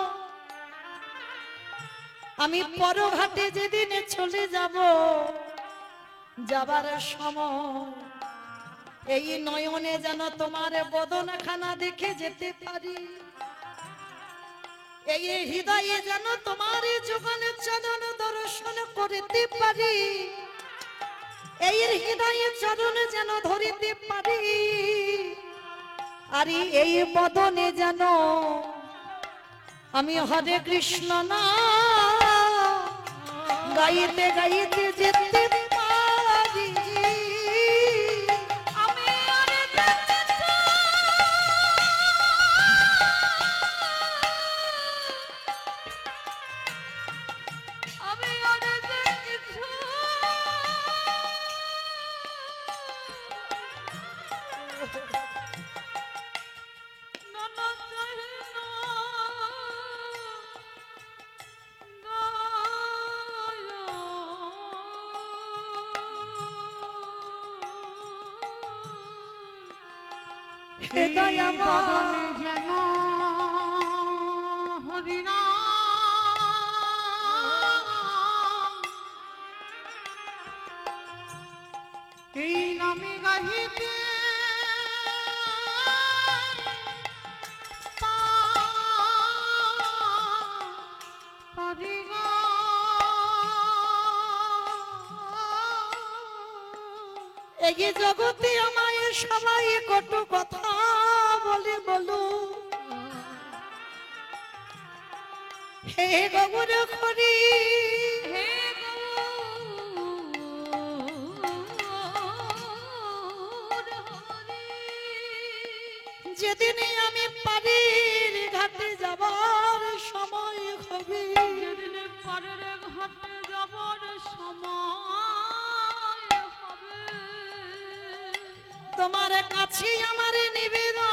আমি পরঘাটে যেদিনে চলে যাব, যাবার সময় এই নয়নে যেন তোমার বদনখানা দেখে যেতে পারি, এই হৃদয়ে যেন তোমার যুগলের চরণ দর্শন করতে পারি, এই হৃদয়ে চরণ যেন ধরিতে পারি, আর এই বদনে যেন আমি হরে কৃষ্ণ না গাইতে গাইতে যেতে পারি। এই নামে গাহিতে এই জগতে আমায় সবাই কটু কথা বলে বলো, হে গৌর হরি যেদিনে আমি পারির ঘাটে যাবার সময় হবে, যেদিনে পারের ঘাটে যাবার সময় হবে, তোমার কাছে আমার নিবেদন,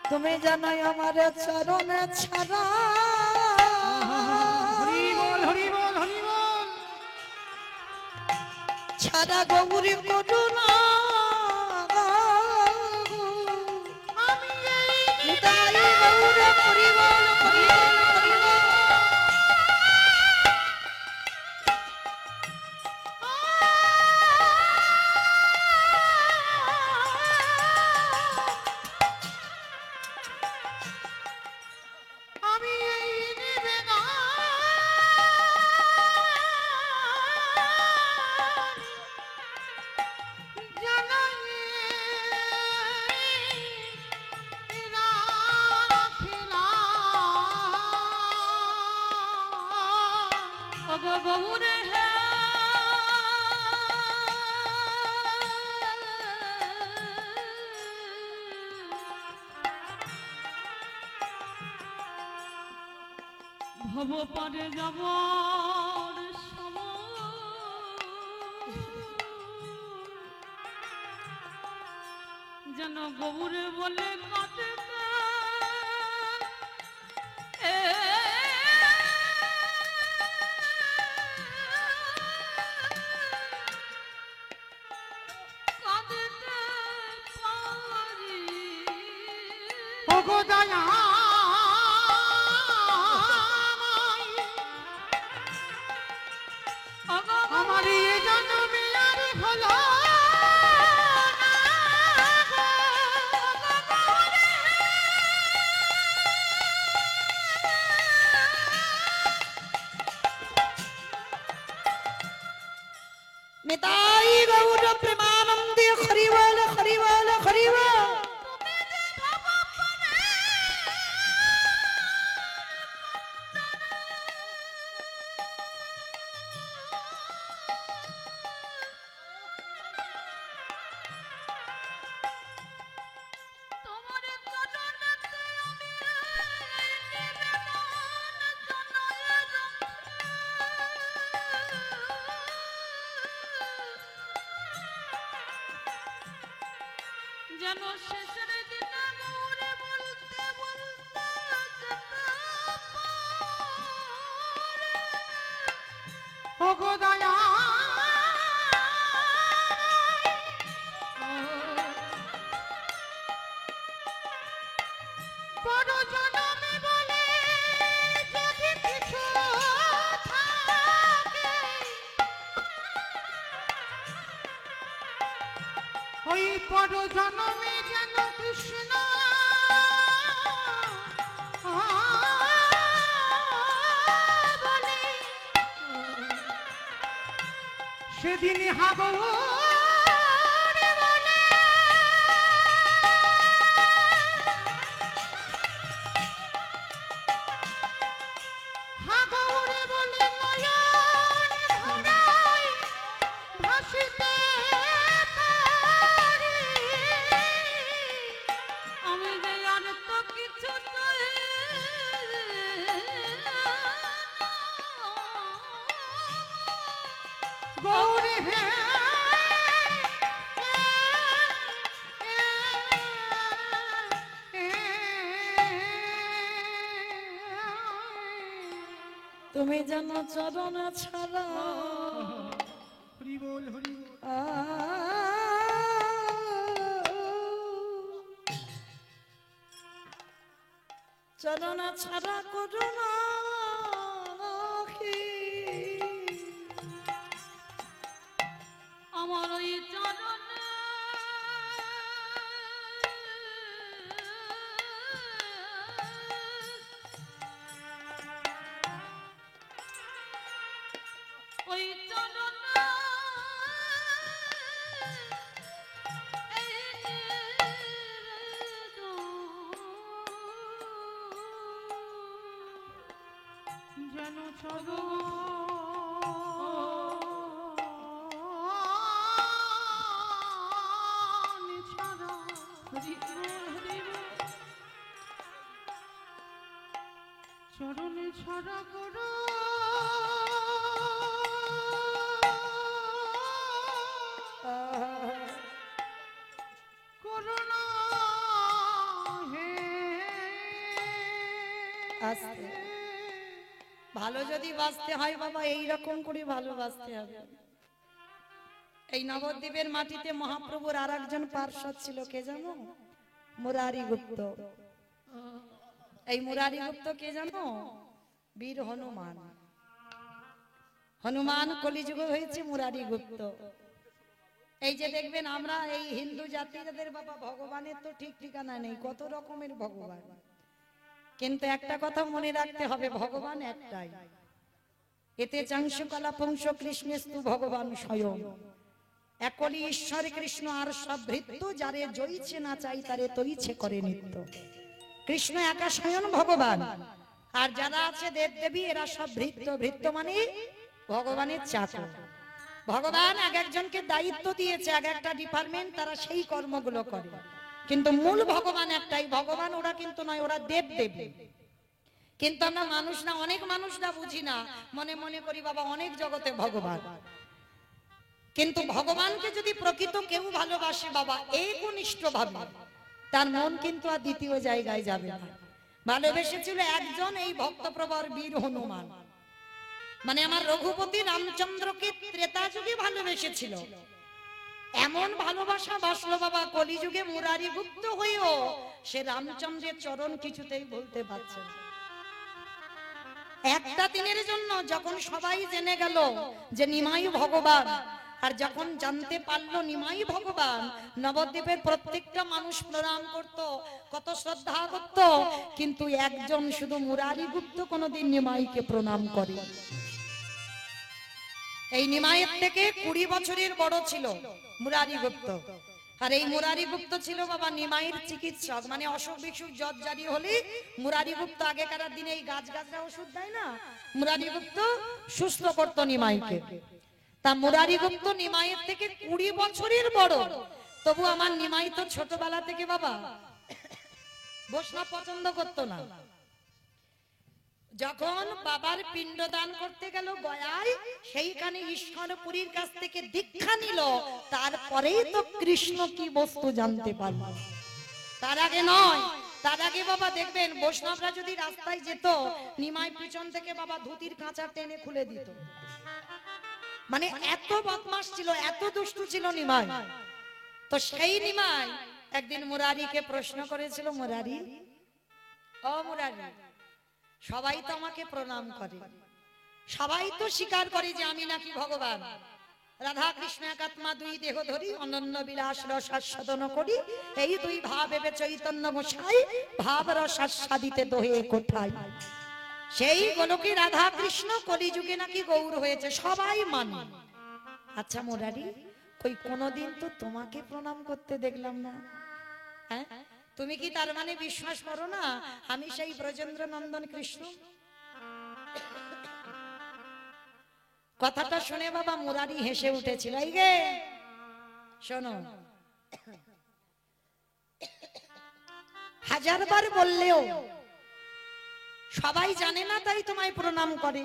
তুমি জানাই আমার চরণ ছাড়া ছাড়া গৌরী করুণা ভব পারে যাবার সময় যেন গৌরে বলে কাঁদে দয়া আমার এ জন্মে আর হলো নিতাই গৌর প্রেমানন্দে হরি বল হরি বল হরি বল। যেন শেষের দিনে গৌরে বলতে বলতে ওগো দয়া বড় জনমে বলে যদি কিছু থাকে ওই বড় জনমে যেন কৃষ্ণ বলে সেদিন হাব আমি যে আর তো কিছু গৌরী হে তুমি যেন চরণ ছাড়া হরি বল হরি বল চরণ ছাড়া করুণা আমার ওই চরণে ওই চরণে যেন ছগ চরণে ছড়া করো করুণা হে আস্তে ভালো যদি বাঁচতে হয় বাবা এই রকম করে ভালোবাসতে হবে। এই নবদ্বীপের মাটিতে মহাপ্রভুর আর একজন পার্শ্বদ ছিল, কে জানো? মুরারি গুপ্ত। এই মুরারি গুপ্ত কে জানো? বীর হনুমান। হনুমান কলিযুগ হয়েছে মুরারি গুপ্ত। এই যে দেখবেন আমরা এই হিন্দু জাতিদের বাবা ভগবানের তো ঠিক ঠিকানা নেই, কত রকমের ভগবান। কিন্তু একটা কথা মনে রাখতে হবে, ভগবান একটাই। এতে চাংশু কলাপংশ কৃষ্ণেস্তু ভগবান স্বয়ং। একলি ঈশ্বর কৃষ্ণ আর সব ভৃত্য, যারে জয়িছে না চাই তারে তৈছে করে নিত্য। কৃষ্ণ একা স্বয়ং ভগবান, আর যারা আছে দেব দেবী এরা সব ভৃত্য। ভৃত্য মানে ভগবানের চাকর। ভগবান এক একজনকে দায়িত্ব দিয়েছে, এক একটা ডিপার্টমেন্ট, তারা সেই কর্মগুলো করে। কিন্তু মূল ভগবান একটাই ভগবান, ওরা কিন্তু নয়, ওরা দেব দেবী। কিন্তু আমরা মানুষ না, অনেক মানুষরা বুঝি না, মনে মনে করি বাবা অনেক জগতে ভগবান। কিন্তু ভগবানকে যদি প্রকৃত কেউ ভালোবাসে বাবা একনিষ্ঠ ভাবে, তার মন কিন্তু আর দ্বিতীয় জায়গায় যাবে না। ভালোবেসেছিল একজন, এই ভক্তপ্রবর বীর হনুমান, মানে আমার রঘুপতি রামচন্দ্রকে ত্রেতা যুগে ভালোবেসেছিল। এমন ভালোবাসা বাসলো বাবা কলিযুগে মুরারি গুপ্ত হয়েও সে রামচন্দ্রের চরণ কিছুতেই বলতে পারছে না। একটা দিনের জন্য যখন সবাই জেনে গেল যে নিমাই ভগবান, আর যখন জানতে পারলো নিমাই ভগবান, নবদ্বীপের প্রত্যেকটা মানুষ প্রণাম করত, কত শ্রদ্ধা করত, কিন্তু একজন শুধু মুরারি গুপ্ত কোনোদিন নিমাইকে প্রণাম করে। এই নিমাইয়ের থেকে 20 বছরের বড় ছিল মুরারি গুপ্ত। আর এই মুরারি গুপ্ত ছিল বাবা নিমাইয়ের চিকিৎসক, মানে অসুখ বিসুখ জ্বর জারি হলে মুরারি গুপ্ত, আগেকার দিনে এই গাছ গাছরা ওষুধ দেয় না, মুরারি গুপ্ত সুস্থ করতো নিমাইকে। তা মুরারি গুপ্ত নিমাইয়ের থেকে 20 বছরের বড়, তবু আমার নিমাই তো ছোটবেলা থেকে বাবা বৈষ্ণব পছন্দ করতো না। যখন বাবার পিণ্ডদান করতে গেল গয়ায়, সেইখানে ঈশ্বরপুরীর কাছ থেকে দীক্ষা নিল, তারপরেই তো কৃষ্ণ কি বস্তু জানতে পারল, তার আগে নয়। তার আগে বাবা দেখবেন বৈষ্ণবরা যদি রাস্তায় যেত, নিমাই পিছন থেকে বাবা ধুতির কাঁচা টেনে খুলে দিত। মানে এত বদমাশ ছিল, এত দুষ্টু ছিল নিমাই। তো সেই নিমাই একদিন মুরারিকে প্রশ্ন করেছিল, মুরারি, ও মুরারি, সবাই তো আমাকে প্রণাম করে, সবাই তো স্বীকার করে যে আমি নাকি ভগবান, রাধা কৃষ্ণ একাত্মা দুই দেহ ধরি, অনন্য বিলাস রস আস্বাদন করি, এই দুই ভাব এবে চৈতন্য গোসাই, ভাব রস আস্বাদিতে দোহে কোথায়। সেই গোলকে রাধা কৃষ্ণ কলিযুগে নাকি গৌর হয়েছে, সবাই মানে। আচ্ছা মুরারি, কই কোনদিন তো তোমাকে প্রণাম করতে দেখলাম না, হ্যাঁ? তুমি কি তার মানে বিশ্বাস করো না আমি সেই ব্রজেন্দ্র নন্দন কৃষ্ণ? কথাটা শুনে বাবা মুরারি হেসে উঠেছিল। এই গে শোনো, হাজারবার বললেও সবাই জানে না, তাই তোমায় প্রণাম করে।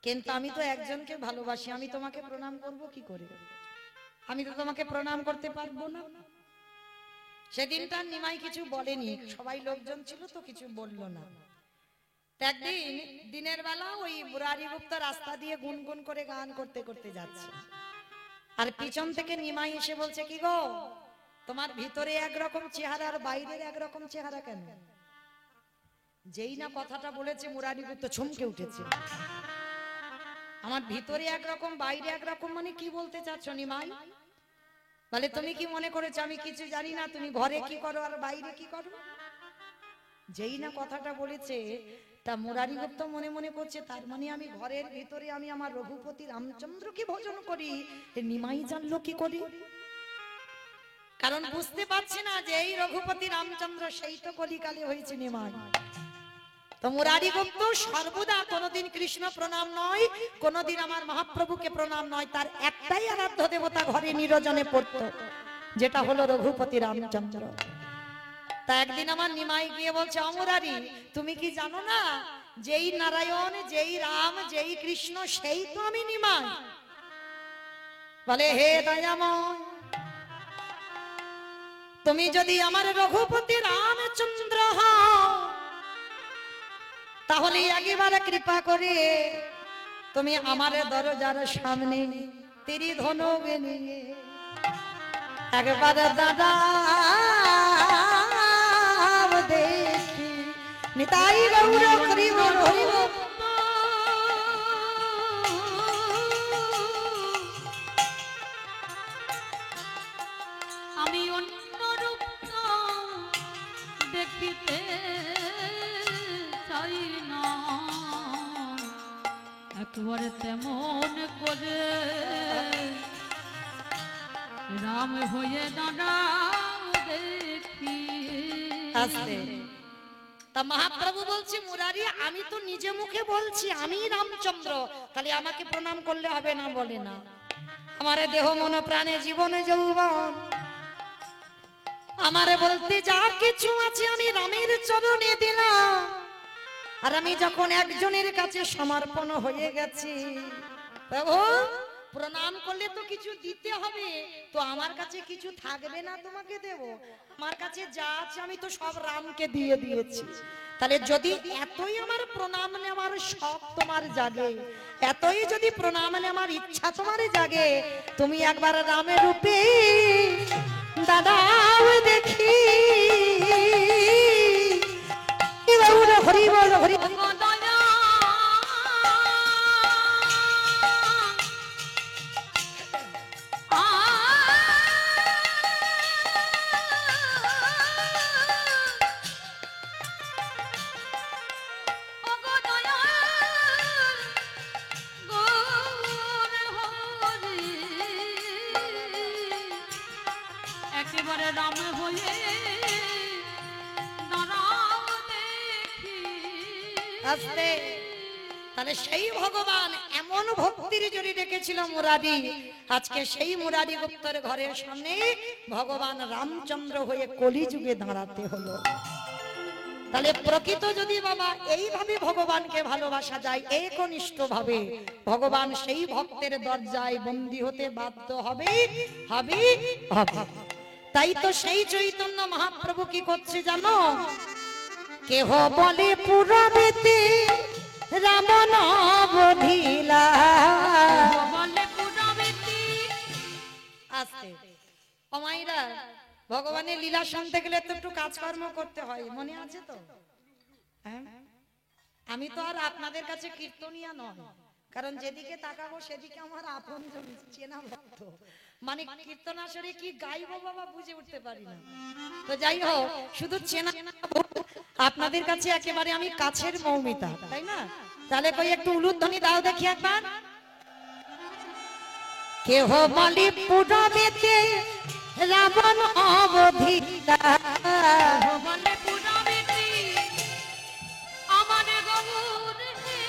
কিন্তু আমি তো একজনকে ভালোবাসি, আমি তোমাকে প্রণাম করব কি করে? আমি তো তোমাকে প্রণাম করতে পারবো না। সেদিনটা নিমাই কিছু বলেনি, সবাই লোকজন ছিল তো কিছু বললো না। একদিন দিনের বেলা ওই মুরারি গুপ্ত রাস্তা দিয়ে গুনগুন করে গান করতে করতে যাচ্ছে, আর পিছন থেকে নিমাই এসে বলছে, কি গো, তোমার ভিতরে একরকম চেহারা আর বাইরের একরকম চেহারা কেন? যেই না কথাটা বলেছে মুরারি গুপ্ত চমকে উঠেছে। আমার ভিতরে একরকম বাইরে একরকম মানে কি বলতে চাচ্ছ নিমাই? বলে, তুমি কি মনে করেছো আমি কিছু জানি না? তুমি ঘরে কি করো আর বাইরে কি করো? যেই না কথাটা বলেছে, তা মুরারি গুপ্ত মনে মনে করছে, তার মানে আমি ঘরের ভিতরে আমি আমার রঘুপতি রামচন্দ্রকে ভজন করি, নিমাই জানলো কি করি? কারণ বুঝতে পারছে না যে এই রঘুপতি রামচন্দ্র সেই তো কলিকালে হয়েছে নিমাই। তো মুরারি গুপ্ত সর্বদা কোনদিন কৃষ্ণ প্রণাম নয়, কোনদিন আমার মহাপ্রভুকে প্রণাম নয়, তার একটাই আরাধ্য দেবতা ঘরে নিরজনে পড়ত, যেটা হলো রঘুপতি রামচন্দ্র। তা একদিন আমার নিমাই গিয়ে বলছে, মুরারি, তুমি কি জানো না যেই নারায়ণ, যেই রাম, যেই কৃষ্ণ, সেই তো আমি নিমাই। বলে, হে দয়াময়, তুমি যদি আমার রঘুপতি রামচন্দ্র হও, তাহলে একবার কৃপা করে তুমি আমার দরজার সামনে তীর ধনুক নিয়ে একবার দাদা দেখি। নিতাই গৌর হরি বল, হরি বল। আমি অন্য রূপ দেখিতে চাই না, একবার তেমন করে রাম হয়ে দাঁড়াও দেখি। আস্তে। তা মহাপ্রভু বলছে, মুরারি, আমি তো নিজে মুখে বলছি আমি রামচন্দ্র, তাহলে আমাকে প্রণাম করলে হবে না? বলে না, আমার দেহ মন প্রাণে জীবনে যৌবন, আমারে বলতে যা কিছু আছে আমি রামের চরণে দিলাম, আর আমি যখন একজনের কাছে সমর্পণ হয়ে গেছি, প্রভু প্রণাম করলে তো কিছু দিতে হবে, তো আমার কাছে কিছু থাকবে না তোমাকে দেব? আমার কাছে যা আছে আমি তো সব রামকে দিয়ে দিয়েছি। তাহলে যদি এতই আমার প্রণাম নেওয়ার শখ তোমার জাগে, এতই যদি প্রণাম নেওয়ার ইচ্ছা তোমার জাগে, তুমি একবার রামের রূপে দাদাও দেখি। হরি বল হরি বল। একেবারে রাম হয়ে দাঁড়াও দেখি। আস্তে। তাহলে সেই ভগবান এমন ভক্তির জড়ি রেখেছিল মুরারি, আজকে সেই মুরারি গুপ্তের ঘরের সামনে ভগবান রামচন্দ্র হয়ে কলিযুগে দাঁড়াতে হলো। তাহলে প্রকৃত যদি বাবা এইভাবে ভগবানকে ভালোবাসা যায়, একনিষ্ঠ ভাবে, ভগবান সেই ভক্তের দরজায় বন্দী হতে বাধ্য হবে হবে হবে। তাই তো সেই চৈতন্য মহাপ্রভু কি করছে জানো? কেহ বলে পুরবেতে রাম নবধিলা। বলে পুরাবেতি। আস্তে। অমাইরা, ভগবানের লীলা শুনতে গেলে তো একটু কাজকর্ম করতে হয়, মনে আছে তো? হ্যাঁ, আমি তো আর আপনাদের কাছে কীর্তনিয়া নয়, কারণ যেদিকে তাকাবো সেদিকে আমার আপন চেনা ভক্ত, মানে কীর্তন আসরে কি গাইবো বাবা বুঝে উঠতে পারি না। তো যাই হোক, শুধু চেনা আপনাদের কাছে একেবারে আমি কাছের মৌমিতা, তাই না? তাহলে কই একটু উলুধ্বনি দাও দেখি একবার। কেহ বলে পুরবেতে রাবণ অবধিলা। বলে পুরাবেতি আমার গৌর হে,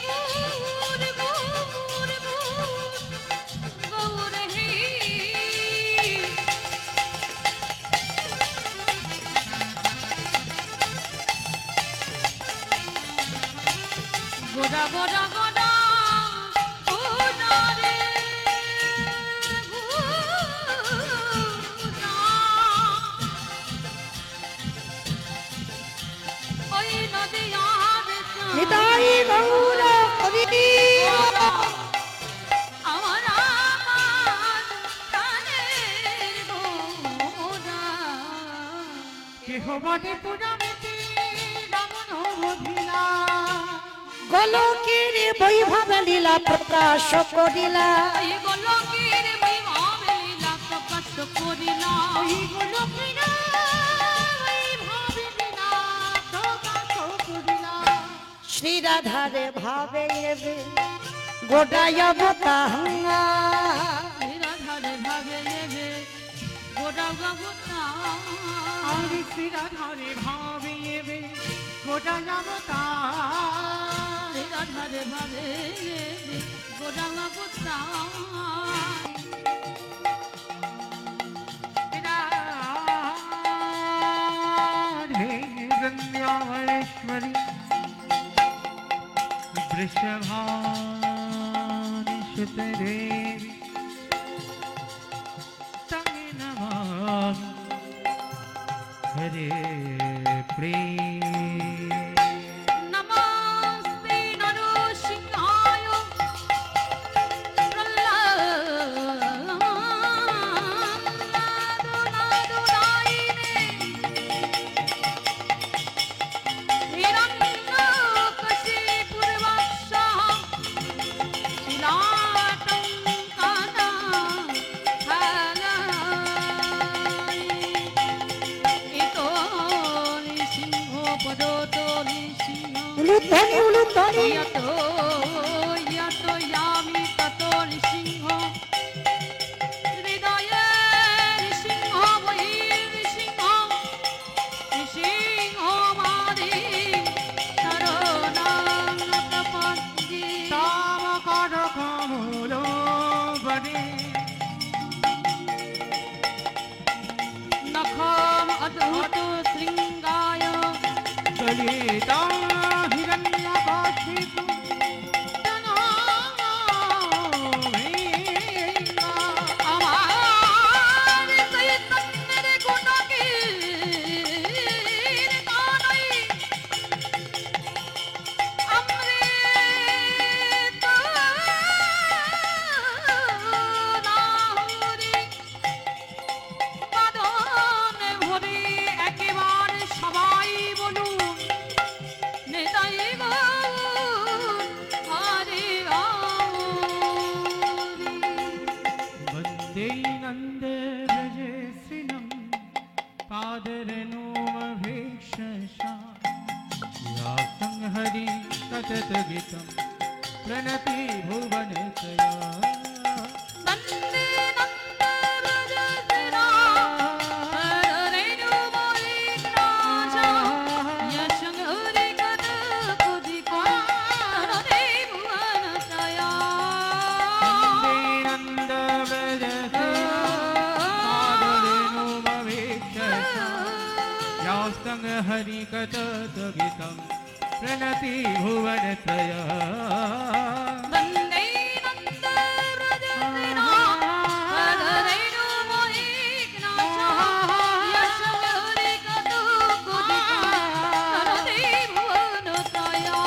গৌর গৌর গৌর হে। গোড়া গোড়া গোড়া গোড়া রে গোড়া। ওই নদী আর নিতাই গৌর হরি। আমার আমার প্রাণের গোড়া। কেহ বলে পুরাবেতে রাবণ বধিলা। গোলকের বৈভব লীলা প্রকাশ করিলা। ওই গোলকের বৈভব লীলা প্রকাশ করিলা। ওই গোলকের বৈভব লীলা প্রকাশ করিলা। শ্রী রাধারে ভাবে এবে গোটায় অবতাহা। রাধারে ভাবে নেবে গোড়া গোটা। আমি শ্রীরাধারে ভাবে এবে গোটা যাবতা। রাধারে ভাবে নেবে গোড়া গোটা। राधे गंगाश्वरी वृषभानि सुतरे तमे नमः हरे प्रेम। नमस्ते नरसिंहाय प्रह्लादनादनायिने हिरण्यकशिपूर्वाक्षः शिलाटङ्कना फलाय। इतो नृसिंहो पदतो नृसिंह উলুধ্বনি উলুধ্বনি। यतो यतो यामि ततो नृसिंह हृदये नृसिंह बहिर्नृसिंह नृसिंह मादि शरणं प्रपद्ये। तावकर कमलो बने नखम् अद्भुत शृङ्गाय सैकतगीतं प्रणति भुवनत्रया वन्दे नन्दव्रजविना पदरेणुमोहिनाशः यशगौरिकटुकुदितं करते भुवनत्रया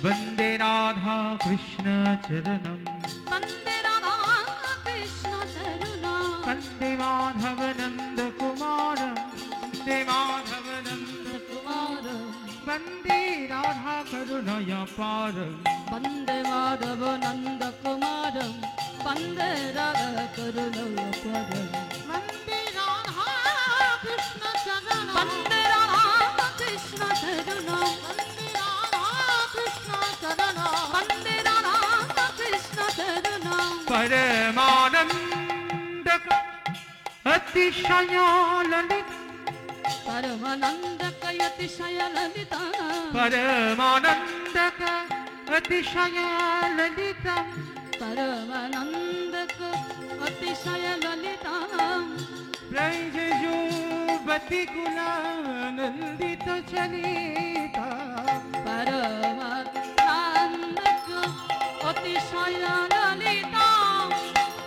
वन्दे राधा कृष्ण चरणं वन्दे राधा कृष्ण चरणं वन्दे माधव नन्द कुमारं वन्दे माधव नन्द कुमारं वन्दे राधा करुणया पारं वन्दे माधव नन्द कुमारं वन्दे राधा करुणयापरं वन्दे राधा कृष्ण चरणं वन्दे राधा कृष्ण चरणं वन्दे राधा कृष्ण चरणं परमानंद अतिशय ललित परमानन्दकयतिशय ललिता परमानंद अतिशय ललितम् परमानन्दक अतिशय ललिता प्रैजजुवति कुलानन्दित चलिता परमानन्दक अतिशय ललिता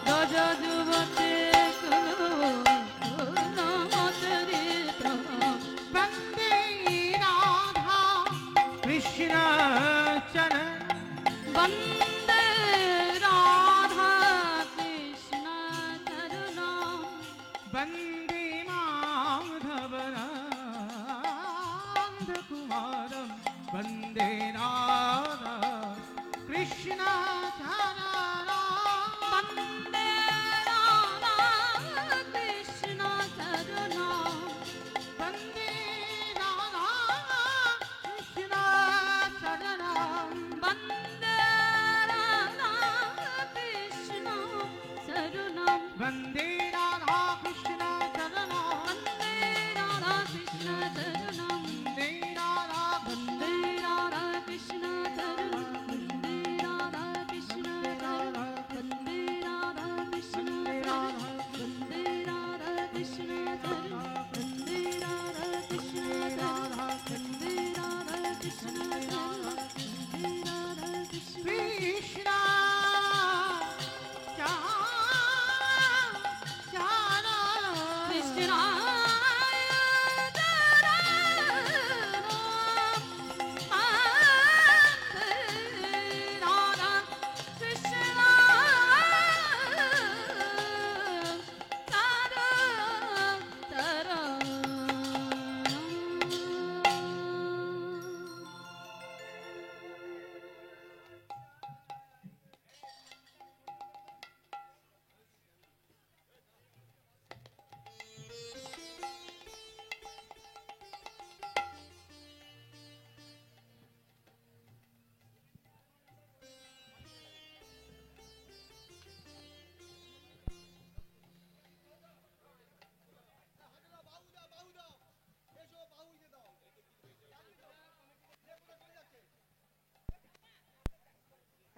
गज जुवते कुलचरित्र वन्दे राधा कृष्ण चरण वन्दे राधा कृष्ण चरणं वन्दे माधवनन्द कुमारं वन्दे राधा कृष्ण चरणं वन्दे राधा कृष्ण चरणं वन्दे राधा कृष्ण चरणं वन्दे राधा कृष्ण चरणं वन्दे राधा कृष्ण चरणं वन्दे राधा कृष्ण चरणं वन्दे राधा वन्दे राधा कृष्ण चरणं वन्दे राधा कृष्ण चरणं वन्दे राधा कृष्ण चरणं वन्दे राधा कृष्ण चरणं वन्दे राधा कृष्ण चरणं वन्दे राधा कृष्ण चरणं वन्दे राधा कृष्ण कृष्ण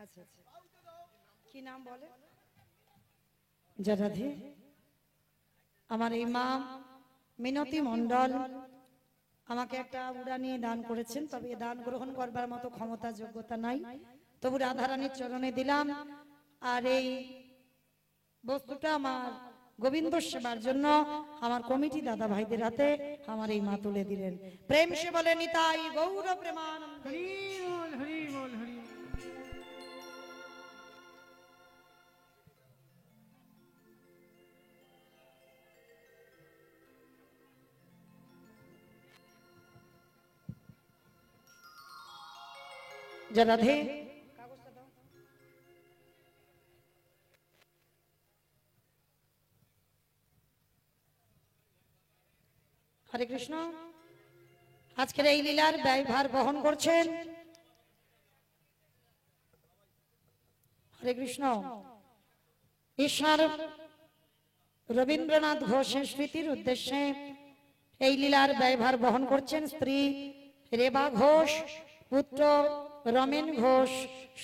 আচ্ছা আচ্ছা কি নাম বলে রাধে আমার এই মা মিনতি মণ্ডল আমাকে একটা উড়ানি দান করেছেন, তবে এ দান গ্রহণ করবার মতো ক্ষমতা যোগ্যতা নাই, তবু রাধারানীর চরণে দিলাম। আর এই বস্তুটা আমার গোবিন্দ সেবার জন্য আমার কমিটি দাদা ভাইদের হাতে আমার এই মা তুলে দিলেন। প্রেম সে বলে নিতাই গৌর প্রেমানন্দ। हरि बोल हरि बोल हरि बोल। রাধে হরে কৃষ্ণ। আজকের এই লীলার ব্যয়ভার বহন করছেন হরে কৃষ্ণ ঈশ্বর রবীন্দ্রনাথ ঘোষের স্মৃতির উদ্দেশ্যে এই লীলার ব্যয়ভার বহন করছেন স্ত্রী রেবা ঘোষ, পুত্র রমেন ঘোষ,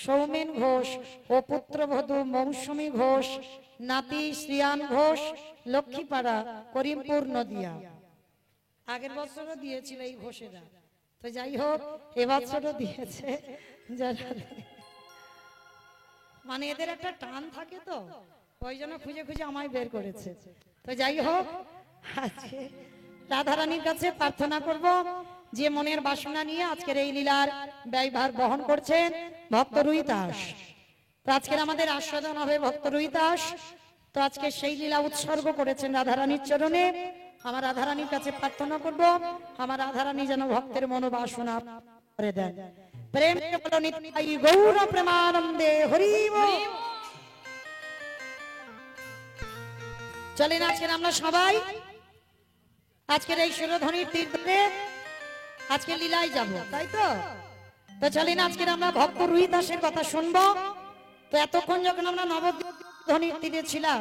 সৌমেন ঘোষ ও পুত্রবধূ মৌসুমী ঘোষ, নাতি শ্রিয়ান ঘোষ, লক্ষ্মীপাড়া, করিমপুর, নদিয়া। আগের বছরও দিয়েছিল এই ঘোষেরা, তো যাই হোক এবছরও দিয়েছে যারা, মানে এদের একটা টান থাকে তো ওই জন্য খুঁজে খুঁজে আমায় বের করেছে। তো যাই হোক আজকে রাধারানীর কাছে প্রার্থনা করব যে মনের বাসনা নিয়ে আজকের এই লীলার ব্যয়ভার বহন করছেন ভক্ত রুই দাস। তো আজকের আমাদের আস্বাদন হবে ভক্ত রুই দাস। তো আজকে সেই লীলা উৎসর্গ করেছেন রাধারানীর চরণে। আমার রাধারানীর কাছে প্রার্থনা করব আমার রাধারানী যেন ভক্তের মনোবাসনা করে দেন। প্রেম বলো নিতাই গৌর প্রেমানন্দে হরি বল। চলেন আজকের আমরা সবাই আজকের এই সুরধ্বনির তীর ধরে আজকে লীলায় যাব, তাই তো? তো চলেন আজকের আমরা ভক্ত রুই দাসের কথা শুনবো। তো এতক্ষণ যখন আমরা নবধ্বনির তীরে ছিলাম,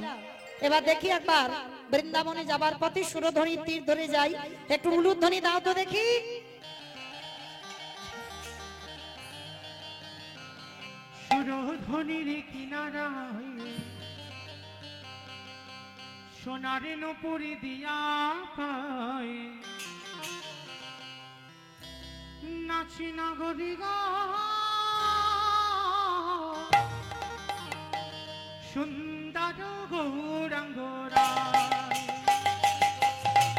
এবার দেখি একবার বৃন্দাবনে যাবার পথে সুরধ্বনির তীর ধরে যাই। একটু উলুধ্বনি দাও তো দেখি। সুরধ্বনির কিনারায় সোনার নুপুরি দিয়া পায় নাচি নগরী গো সুন্দর গৌরাঙ্গরা।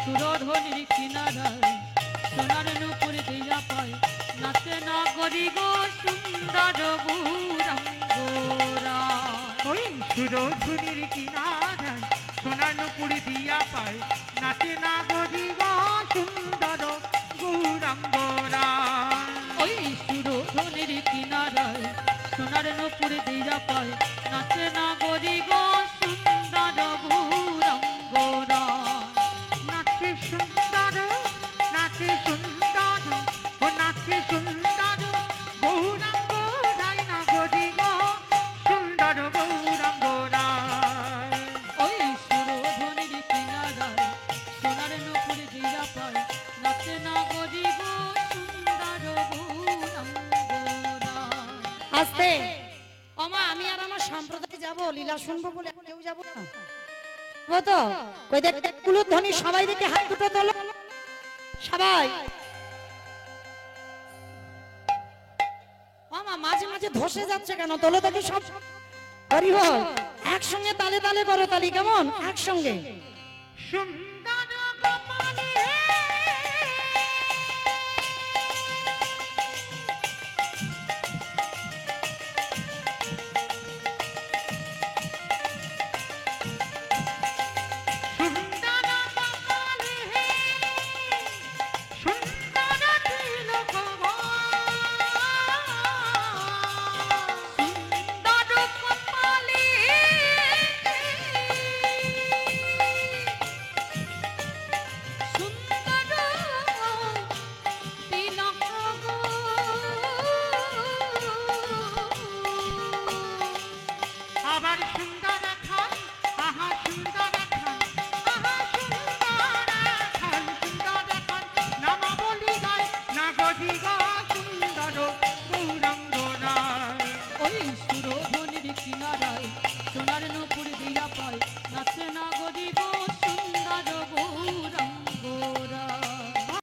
সুরধ্বনির কিনারায় সোনার নুপুর দিয়া পায় নাচে নগরী গো সুন্দর গৌরাঙ্গরা। ওই সুরধ্বনির কিনারায় সোনার নুপুরি দিয়া পায় নাচে নগরী গো সুন্দর গৌরাঙ্গরা। ওই সুরধ্বনির কিনারায় সোনার নুপুর দিয়া পায় নাচে নগরী গো সুন্দর গৌরাঙ্গরা। নাচে সুন্দর নাচে সুন্দর ও নাচে সুন্দর গৌরাঙ্গ রায় নগরী গো সুন্দর গৌরাঙ্গরা। ওই সুরধ্বনির কিনারায় সোনার নুপুর দিয়া পায় নাচে নগরী গো সুন্দর গৌরাঙ্গরা। আস্তে ওমা, আমি আর আমার সম্প্রদায় যাব লীলা শুনবো বলে কেউ যাব না ও তো কই দেখ উলুধ্বনি সবাই দেখে হাত দুটো তোলো সবাই। ওমা মাঝে মাঝে ধসে যাচ্ছে কেন? তোলো দেখি সব। হরি বল। একসঙ্গে তালে তালে করো তালি, কেমন? একসঙ্গে সুন্দর গোপালে সুন্দর গোপালে সুন্দর তিলক সুন্দর কপালে সুন্দর তিলক গো। আবার সুন্দর খান আহা সুন্দর খান আহা সুন্দর খান সুন্দর খান নাম বলি গায় নগরী গো সুন্দর গৌরাঙ্গরা। ওই সুরধ্বনির কিনারায়